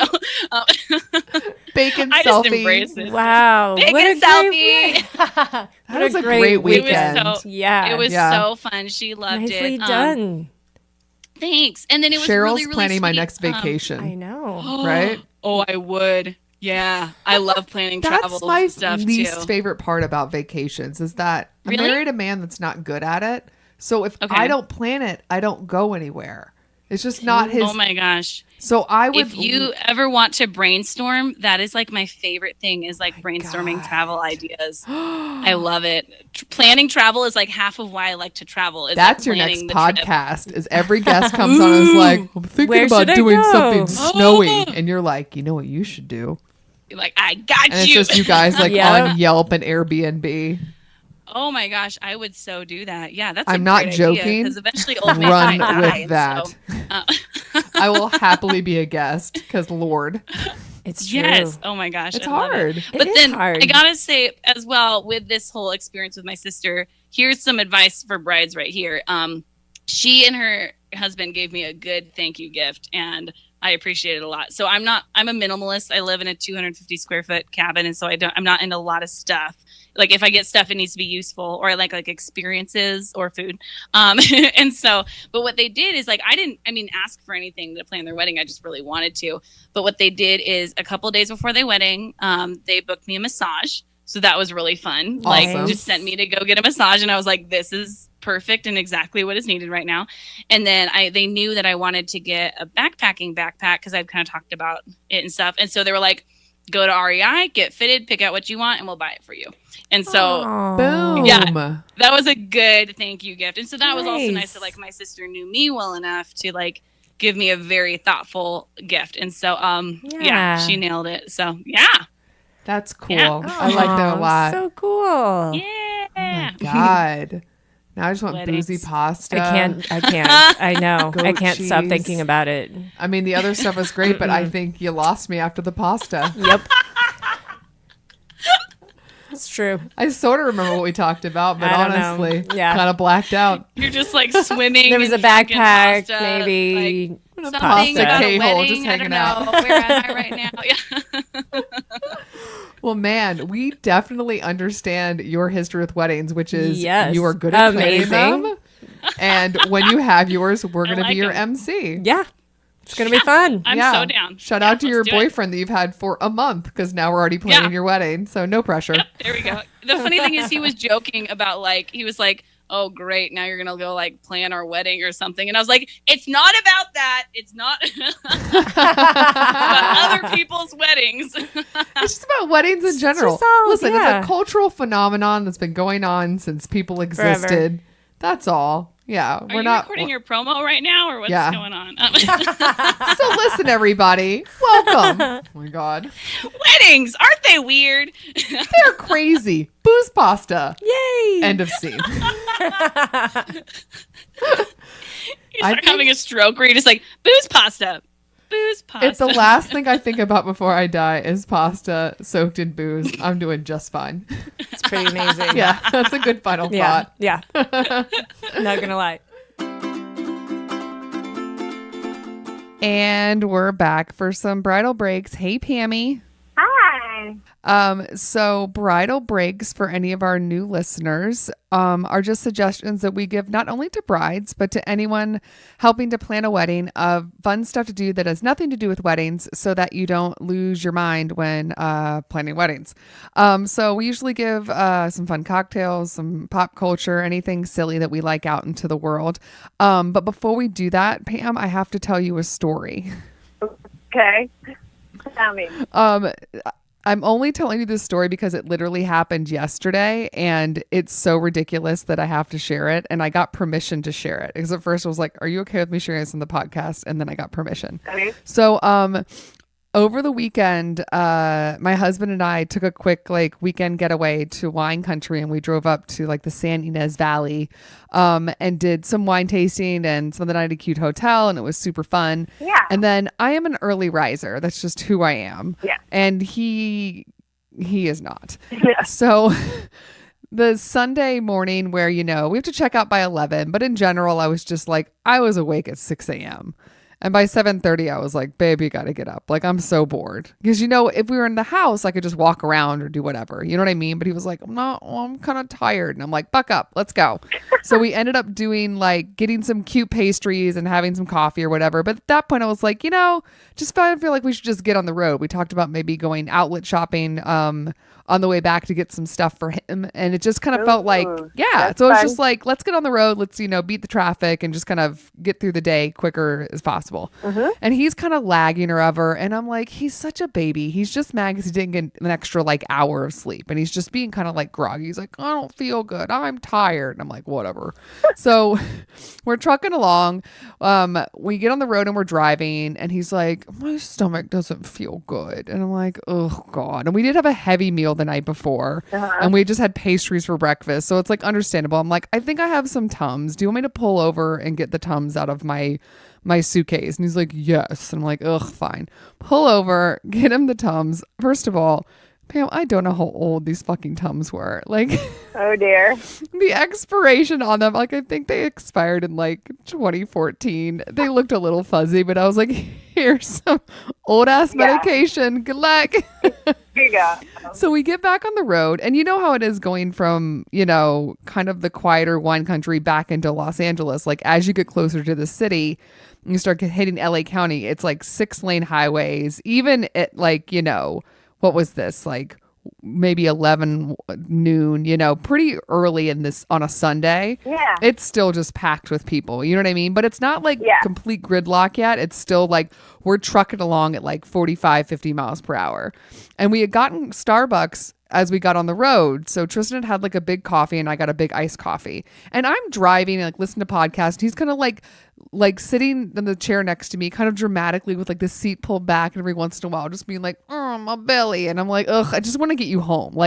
bacon I just selfie. embrace it. Wow. Bacon selfie. That was a great weekend. It was so, Yeah. it was so fun. She loved Nicely it. done. Thanks. And then it was Cheryl's really, really planning my sweet. next vacation. I know. Right? Oh, I would. Yeah, I love planning travel That's my stuff least too. favorite part about vacations is that I Really? married a man that's not good at it. So if I don't plan it, I don't go anywhere. It's just not his. Oh my gosh. So I would. If you ever want to brainstorm, that is like my favorite thing is like brainstorming travel ideas. I love it. Planning travel is like half of why I like to travel. Is That's like your next planning the podcast. Is every guest comes on and is like, I'm thinking where about should I doing go? something snowy, and you're like, you know what you should do? trip. Like, I got And it's you. just you guys like Yep. on Yelp and Airbnb. Oh my gosh, I would so do that. Yeah, that's. I'm not joking. Because eventually, old man Run might die, with that. I will happily be a guest because Lord, It's true. Yes. Oh my gosh. it's I love it. hard. It But is then hard. I gotta say as well with this whole experience with my sister, here's some advice for brides right here. She and her husband gave me a good thank you gift, and I appreciate it a lot. So I'm a minimalist. I live in a 250 square foot cabin, and so I'm not into a lot of stuff. Like if I get stuff, it needs to be useful, or I like experiences or food. And so, but what they did is like, I didn't ask for anything to plan their wedding. I just really wanted to. But what they did is a couple days before their wedding, they booked me a massage. So that was really fun. Awesome. Like just sent me to go get a massage, and I was like, this is perfect and exactly what is needed right now. And then they knew that I wanted to get a backpacking backpack because I'd kind of talked about it and stuff. And so they were like, go to REI, get fitted, pick out what you want, and we'll buy it for you. And so Boom. Yeah. that was a good thank you gift. And so that was also Nice. nice that like my sister knew me well enough to like give me a very thoughtful gift. And so Yeah. she nailed it. So yeah. That's cool. Yeah. I like that a lot. So cool. Yeah. Oh my God. Now I just want Weddings. boozy pasta. I can't. I know. I Goat can't stop cheese. thinking about it. I mean, the other stuff was great, but I think you lost me after the pasta. Yep. It's true. I sort of remember what we talked about, but I don't know. honestly, Yeah. kind of blacked out. You're just like swimming. There was a in freaking backpack, pasta, maybe. like, A something pasta about a K-hole wedding. just I hanging don't out. know. Where am I right now? Yeah. Well, man, we definitely understand your history with weddings, which is Yes. you are good at Amazing. planning them. And when you have yours, we're going to like be your 'em. MC. Yeah. It's going to be fun. I'm Yeah. so down. Shout Yeah, out to your let's do it. boyfriend that you've had for a month because now we're already planning Yeah. your wedding. So no pressure. Yep, there we go. The funny thing is he was joking about like, he was like, oh great, now you're gonna go like plan our wedding or something. And I was like, it's not about that. It's not about other people's weddings. It's just about weddings in general. just all- Listen, yeah. it's a cultural phenomenon that's been going on since people existed. That's all. Yeah, Are we're you not. recording your promo right now or what's Yeah. going on? So listen, everybody, welcome. Oh my God, Weddings, aren't they weird? they're crazy. Booze pasta. Yay. Oh End of scene. You I start having a stroke where you're just like, booze pasta. Booze pasta. It's the last thing I think about before I die is pasta soaked in booze. I'm doing just fine. It's pretty amazing. Yeah, that's a good final Yeah. thought. Yeah. Not going to lie. And we're back for some bridal breaks. Hey, Pammy. Hi. So bridal breaks for any of our new listeners are just suggestions that we give not only to brides, but to anyone helping to plan a wedding of fun stuff to do that has nothing to do with weddings so that you don't lose your mind when planning weddings. So we usually give some fun cocktails, some pop culture, anything silly that we like out into the world. But before we do that, Pam, I have to tell you a story. Okay. Tell me. I'm only telling you this story because it literally happened yesterday and it's so ridiculous that I have to share it. And I got permission to share it because at first I was like, are you okay with me sharing this on the podcast? And then I got permission. Okay. So, over the weekend, my husband and I took a quick weekend getaway to wine country, and we drove up to the San Ynez Valley, and did some wine tasting and spent the night at a cute hotel, and it was super fun. Yeah. And then I am an early riser. That's just who I am. Yeah. And he is not. Yeah. So the Sunday morning where, we have to check out by 11, but in general, I was just I was awake at 6 a.m. And by 7:30, I was like, babe, you got to get up. I'm so bored. Because, if we were in the house, I could just walk around or do whatever. You know what I mean? But he was like, I'm kind of tired. And I'm like, buck up. Let's go. So we ended up doing getting some cute pastries and having some coffee or whatever. But at that point, I was like, just feel like we should just get on the road. We talked about maybe going outlet shopping on the way back to get some stuff for him. And it just kind of felt like, yeah. So it's just let's get on the road. Let's, beat the traffic and just kind of get through the day quicker as possible. And he's kind of lagging or ever. And I'm like, he's such a baby. He's just mad because he didn't get an extra hour of sleep. And he's just being kind of groggy. He's like, I don't feel good. I'm tired. And I'm like, whatever. So we're trucking along. We get on the road and we're driving. And he's like, my stomach doesn't feel good. And I'm like, oh God. And we did have a heavy meal the night before. And we just had pastries for breakfast. So it's understandable. I'm like, I think I have some Tums. Do you want me to pull over and get the Tums out of my suitcase? And he's like, yes. And I'm like, ugh, fine. Pull over, get him the Tums. First of all, Pam, I don't know how old these fucking Tums were. Oh dear. The expiration on them, I think they expired in 2014. They looked a little fuzzy, but I was like, here's some old ass medication. Good luck. Here you go. So we get back on the road, and you know how it is going from, kind of the quieter wine country back into Los Angeles. As you get closer to the city, you start hitting LA County. It's 6-lane highways. Even at what was this? Maybe 11 noon, pretty early on a Sunday. Yeah. It's still just packed with people. You know what I mean? But it's not complete gridlock yet. It's still we're trucking along at 45, 50 miles per hour. And we had gotten Starbucks as we got on the road. So Tristan had a big coffee and I got a big iced coffee. And I'm driving and listening to podcasts. He's kind of like sitting in the chair next to me, kind of dramatically with the seat pulled back, and every once in a while just being like, oh, my belly. And I'm like, ugh, I just want to get you home.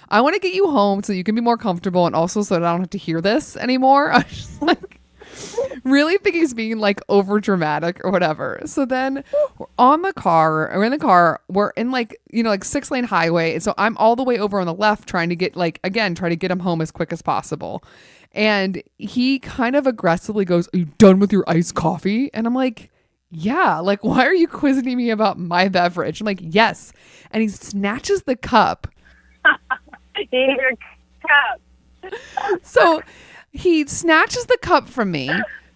I want to get you home so you can be more comfortable, and also so that I don't have to hear this anymore. I just really think he's being over dramatic or whatever. So then we're in the car, we're in 6-lane highway. And so I'm all the way over on the left trying to get try to get him home as quick as possible. And he kind of aggressively goes, are you done with your iced coffee? And I'm like, yeah, why are you quizzing me about my beverage? I'm like, yes. And he snatches the cup. Your cup. So he snatches the cup from me,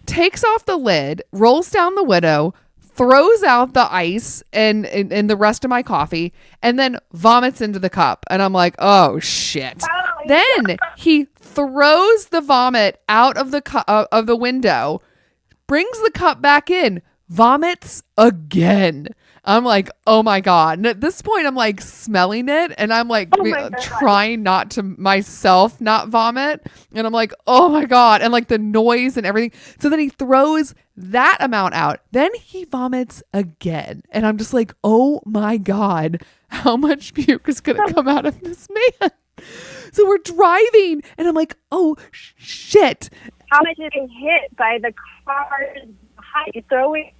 takes off the lid, rolls down the window, throws out the ice and the rest of my coffee, and then vomits into the cup. And I'm like, oh shit. Then he throws the vomit out of the window, brings the cup back in, vomits again. I'm like, oh my God. And at this point, I'm smelling it, and I'm trying not to myself not vomit. And I'm like, oh my God. And the noise and everything. So then he throws that amount out. Then he vomits again. And I'm just like, oh my God, how much puke is going to come out of this man? So we're driving, and I'm like, oh shit. How much is he hit by the car's height? Throwing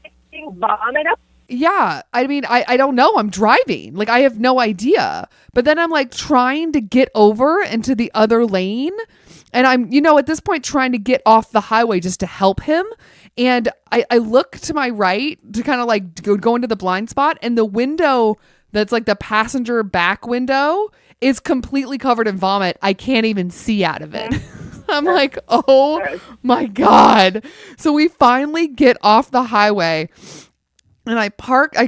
vomit up? Yeah. I mean, I don't know. I'm driving. I have no idea. But then I'm trying to get over into the other lane. And I'm, at this point trying to get off the highway just to help him. And I look to my right to kind of go into the blind spot. And the window that's the passenger back window is completely covered in vomit. I can't even see out of it. I'm like, oh my God. So we finally get off the highway. And I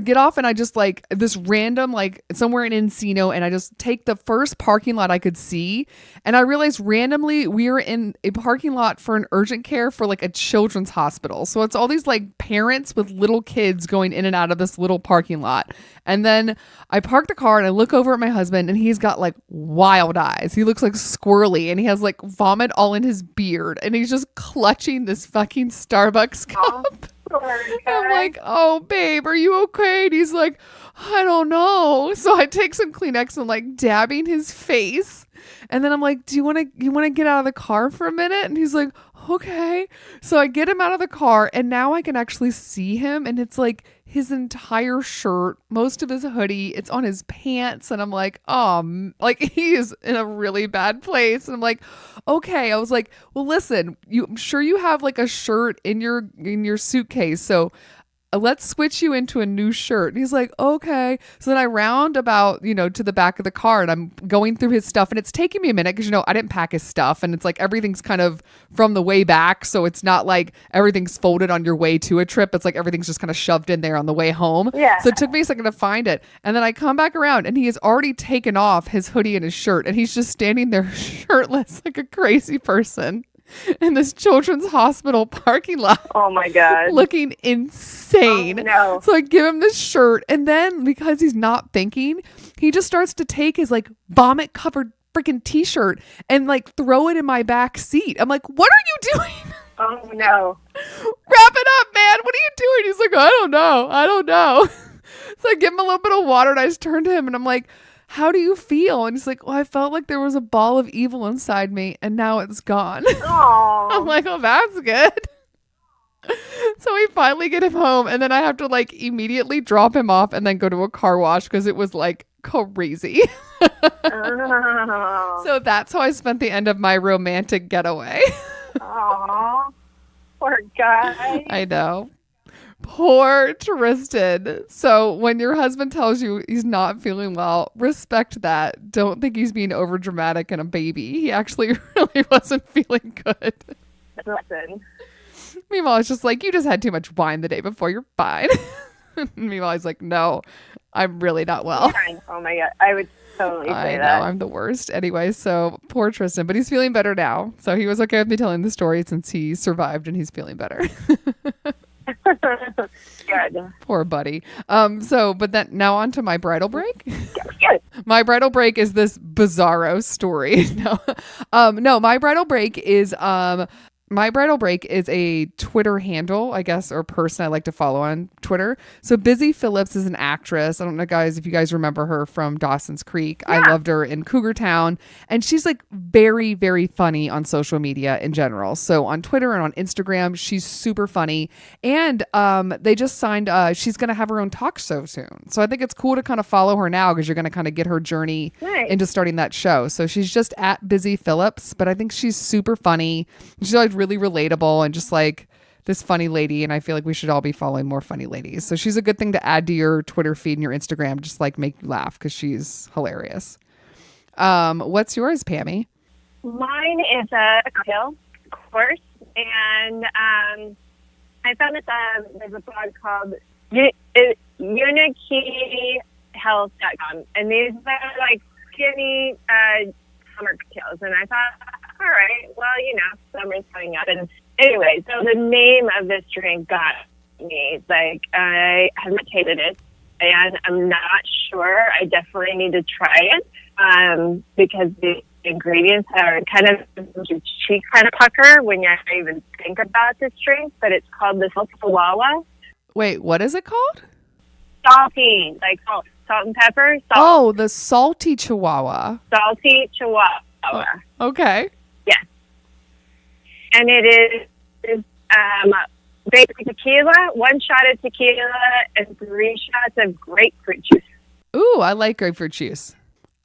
get off, and I just this random, somewhere in Encino, and I just take the first parking lot I could see. And I realized randomly we were in a parking lot for an urgent care for a children's hospital. So it's all these parents with little kids going in and out of this little parking lot. And then I park the car and I look over at my husband, and he's got wild eyes. He looks squirrely, and he has vomit all in his beard, and he's just clutching this fucking Starbucks cup. I'm like, oh, babe, are you okay? And he's like, I don't know. So I take some Kleenex and like dabbing his face. And then I'm like, do you want to get out of the car for a minute? And he's like, okay. So I get him out of the car and now I can actually see him. And it's like his entire shirt, most of his hoodie, it's on his pants. And I'm like, like he is in a really bad place. And I'm like, okay. I was like, well, listen, I'm sure you have like a shirt in your suitcase. So let's switch you into a new shirt. And he's like, okay. So then I round about, to the back of the car and I'm going through his stuff and it's taking me a minute because, I didn't pack his stuff and it's like everything's kind of from the way back. So it's not like everything's folded on your way to a trip. It's like everything's just kind of shoved in there on the way home. Yeah. So it took me a second to find it. And then I come back around and he has already taken off his hoodie and his shirt and he's just standing there shirtless like a crazy person in this children's hospital parking lot. Oh my God. Looking insane. Oh, no. So I give him this shirt and then because he's not thinking, he just starts to take his like vomit covered freaking t-shirt and like throw it in my back seat. I'm like, what are you doing? Oh no. Wrap it up, man. What are you doing? He's like, I don't know. So I give him a little bit of water and I just turn to him and I'm like, how do you feel? And he's like, well, I felt like there was a ball of evil inside me and now it's gone. Oh. I'm like, oh, that's good. So we finally get him home and then I have to like immediately drop him off and then go to a car wash because it was like crazy. Oh. So that's how I spent the end of my romantic getaway. Aw. Poor guy. I know. Poor Tristan. So when your husband tells you he's not feeling well, respect that. Don't think he's being over dramatic and a baby. He actually really wasn't feeling good. Listen. Meanwhile, it's just like, you just had too much wine the day before. You're fine. Meanwhile, he's like, no, I'm really not well. Oh my God. I would totally I say know, that. I'm the worst. Anyway, so poor Tristan, but he's feeling better now. So he was okay with me telling the story since he survived and he's feeling better. Good. Poor buddy. But then now on to my bridal break. Good. My bridal break is this bizarro story. No, my bridal break is a Twitter handle, I guess, or person I like to follow on Twitter. So Busy Phillips is an actress. I don't know, guys, if you guys remember her from Dawson's Creek. Yeah. I loved her in Cougar Town. And she's like very, very funny on social media in general. So on Twitter and on Instagram, she's super funny. And they just signed, she's going to have her own talk show soon. So I think it's cool to kind of follow her now because you're going to kind of get her journey into starting that show. So she's just at Busy Phillips, but I think she's super funny. She's like really relatable and just like this funny lady, and I feel like we should all be following more funny ladies. So she's a good thing to add to your Twitter feed and your Instagram, just like make you laugh because she's hilarious. What's yours, Pammy? Mine is a cocktail, of course, and I found this there's a blog called unityhealth.com, and these are like skinny summer cocktails, and I thought, all right, well, summer's coming up. And anyway, so the name of this drink got me. Like, I haven't tasted it, and I'm not sure. I definitely need to try it because the ingredients are kind of your cheek kind of pucker when you even think about this drink. But it's called the Salty Chihuahua. Wait, what is it called? Salty, like salt and pepper. Salt. Oh, the Salty Chihuahua. Salty Chihuahua. Oh, okay. Yes. And it is basically tequila, 1 shot of tequila, and 3 shots of grapefruit juice. Ooh, I like grapefruit juice.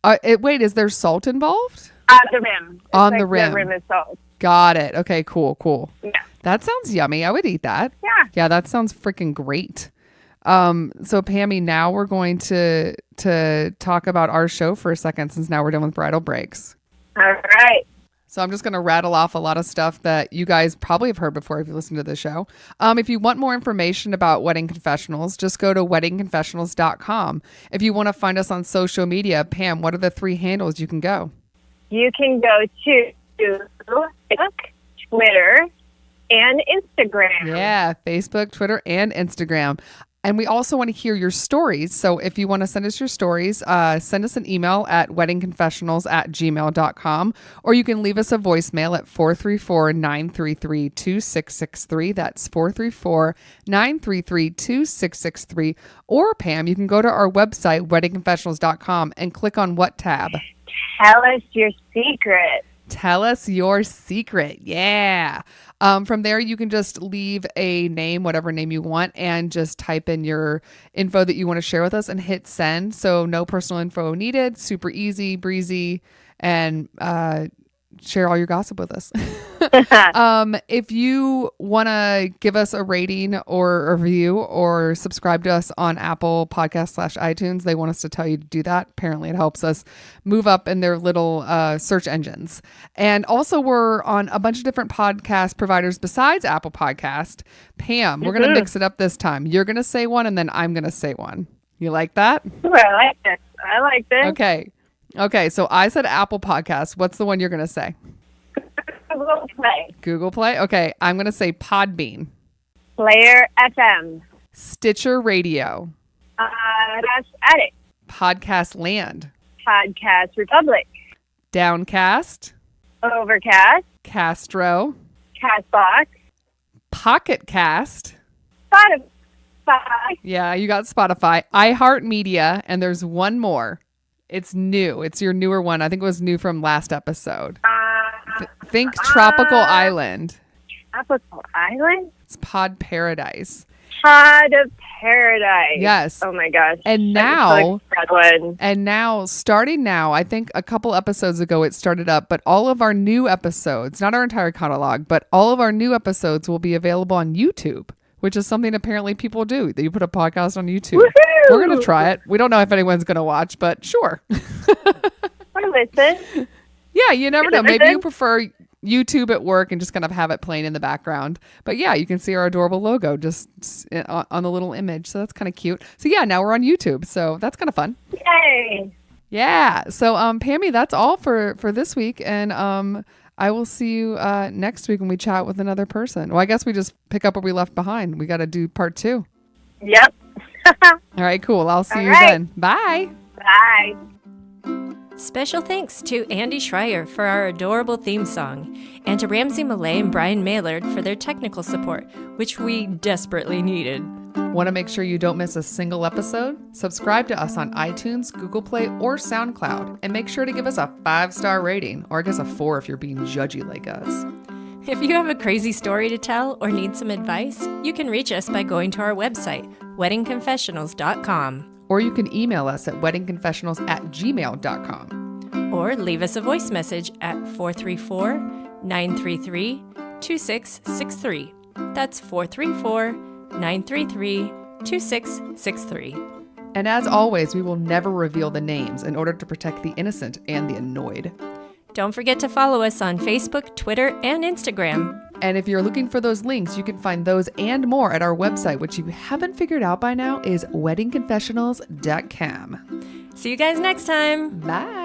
Wait, is there salt involved? On the rim. On the rim. The rim is salt. Got it. Okay, cool. Yeah. That sounds yummy. I would eat that. Yeah. Yeah, that sounds freaking great. So Pammy, now we're going to talk about our show for a second since now we're done with bridal breaks. All right. So I'm just going to rattle off a lot of stuff that you guys probably have heard before if you listen to the show. If you want more information about Wedding Confessionals, just go to weddingconfessionals.com. If you want to find us on social media, Pam, what are the 3 handles you can go? You can go to Facebook, Twitter, and Instagram. Yeah, Facebook, Twitter, and Instagram. And we also want to hear your stories. So if you want to send us your stories, send us an email at weddingconfessionals@gmail.com, or you can leave us a voicemail at 434-933-2663. That's 434-933-2663. Or Pam, you can go to our website, weddingconfessionals.com, and click on what tab? Tell us your secret. Tell us your secret. Yeah. From there, you can just leave a name, whatever name you want, and just type in your info that you want to share with us and hit send. So no personal info needed. Super easy, breezy, and share all your gossip with us. If you want to give us a rating or a review or subscribe to us on Apple Podcast /iTunes, they want us to tell you to do that. Apparently it helps us move up in their little search engines. And also we're on a bunch of different podcast providers besides Apple Podcast. Pam, we're going to mix it up this time. You're going to say one and then I'm going to say one. You like that? Ooh, I like this. I like this. Okay, so I said Apple Podcast. What's the one you're going to say? Google Play. Google Play? Okay, I'm going to say Podbean. Player FM. Stitcher Radio. That's Addict. Podcast Land. Podcast Republic. Downcast. Overcast. Castro. Castbox. Pocket Cast. Spotify. Yeah, you got Spotify. iHeartMedia, and there's one more. It's new. It's your newer one. I think it was new from last episode. Think Tropical Island. Tropical Island? It's Pod Paradise. Pod of Paradise. Yes. Oh my gosh. And now, starting now, I think a couple episodes ago it started up, but all of our new episodes, not our entire catalog, but all of our new episodes will be available on YouTube, which is something apparently people do. That you put a podcast on YouTube. Woohoo! We're going to try it. We don't know if anyone's going to watch, but sure. Or listen. Yeah, you never know. Maybe you prefer YouTube at work and just kind of have it playing in the background. But yeah, you can see our adorable logo just on the little image. So that's kind of cute. So yeah, now we're on YouTube. So that's kind of fun. Yay. Yeah. So Pammy, that's all for this week. And I will see you next week when we chat with another person. Well, I guess we just pick up where we left behind. We got to do part 2. Yep. All right, cool. I'll see you then. Bye. Bye. Special thanks to Andy Schreier for our adorable theme song, and to Ramsey Millay and Brian Maylard for their technical support, which we desperately needed. Want to make sure you don't miss a single episode? Subscribe to us on iTunes, Google Play, or SoundCloud, and make sure to give us a 5-star rating, or I guess a 4 if you're being judgy like us. If you have a crazy story to tell or need some advice, you can reach us by going to our website, weddingconfessionals.com. Or you can email us at weddingconfessionals@gmail.com. Or leave us a voice message at 434-933-2663. That's 434-933-2663. And as always, we will never reveal the names in order to protect the innocent and the annoyed. Don't forget to follow us on Facebook, Twitter, and Instagram. And if you're looking for those links, you can find those and more at our website, which you haven't figured out by now is weddingconfessionals.com. See you guys next time. Bye.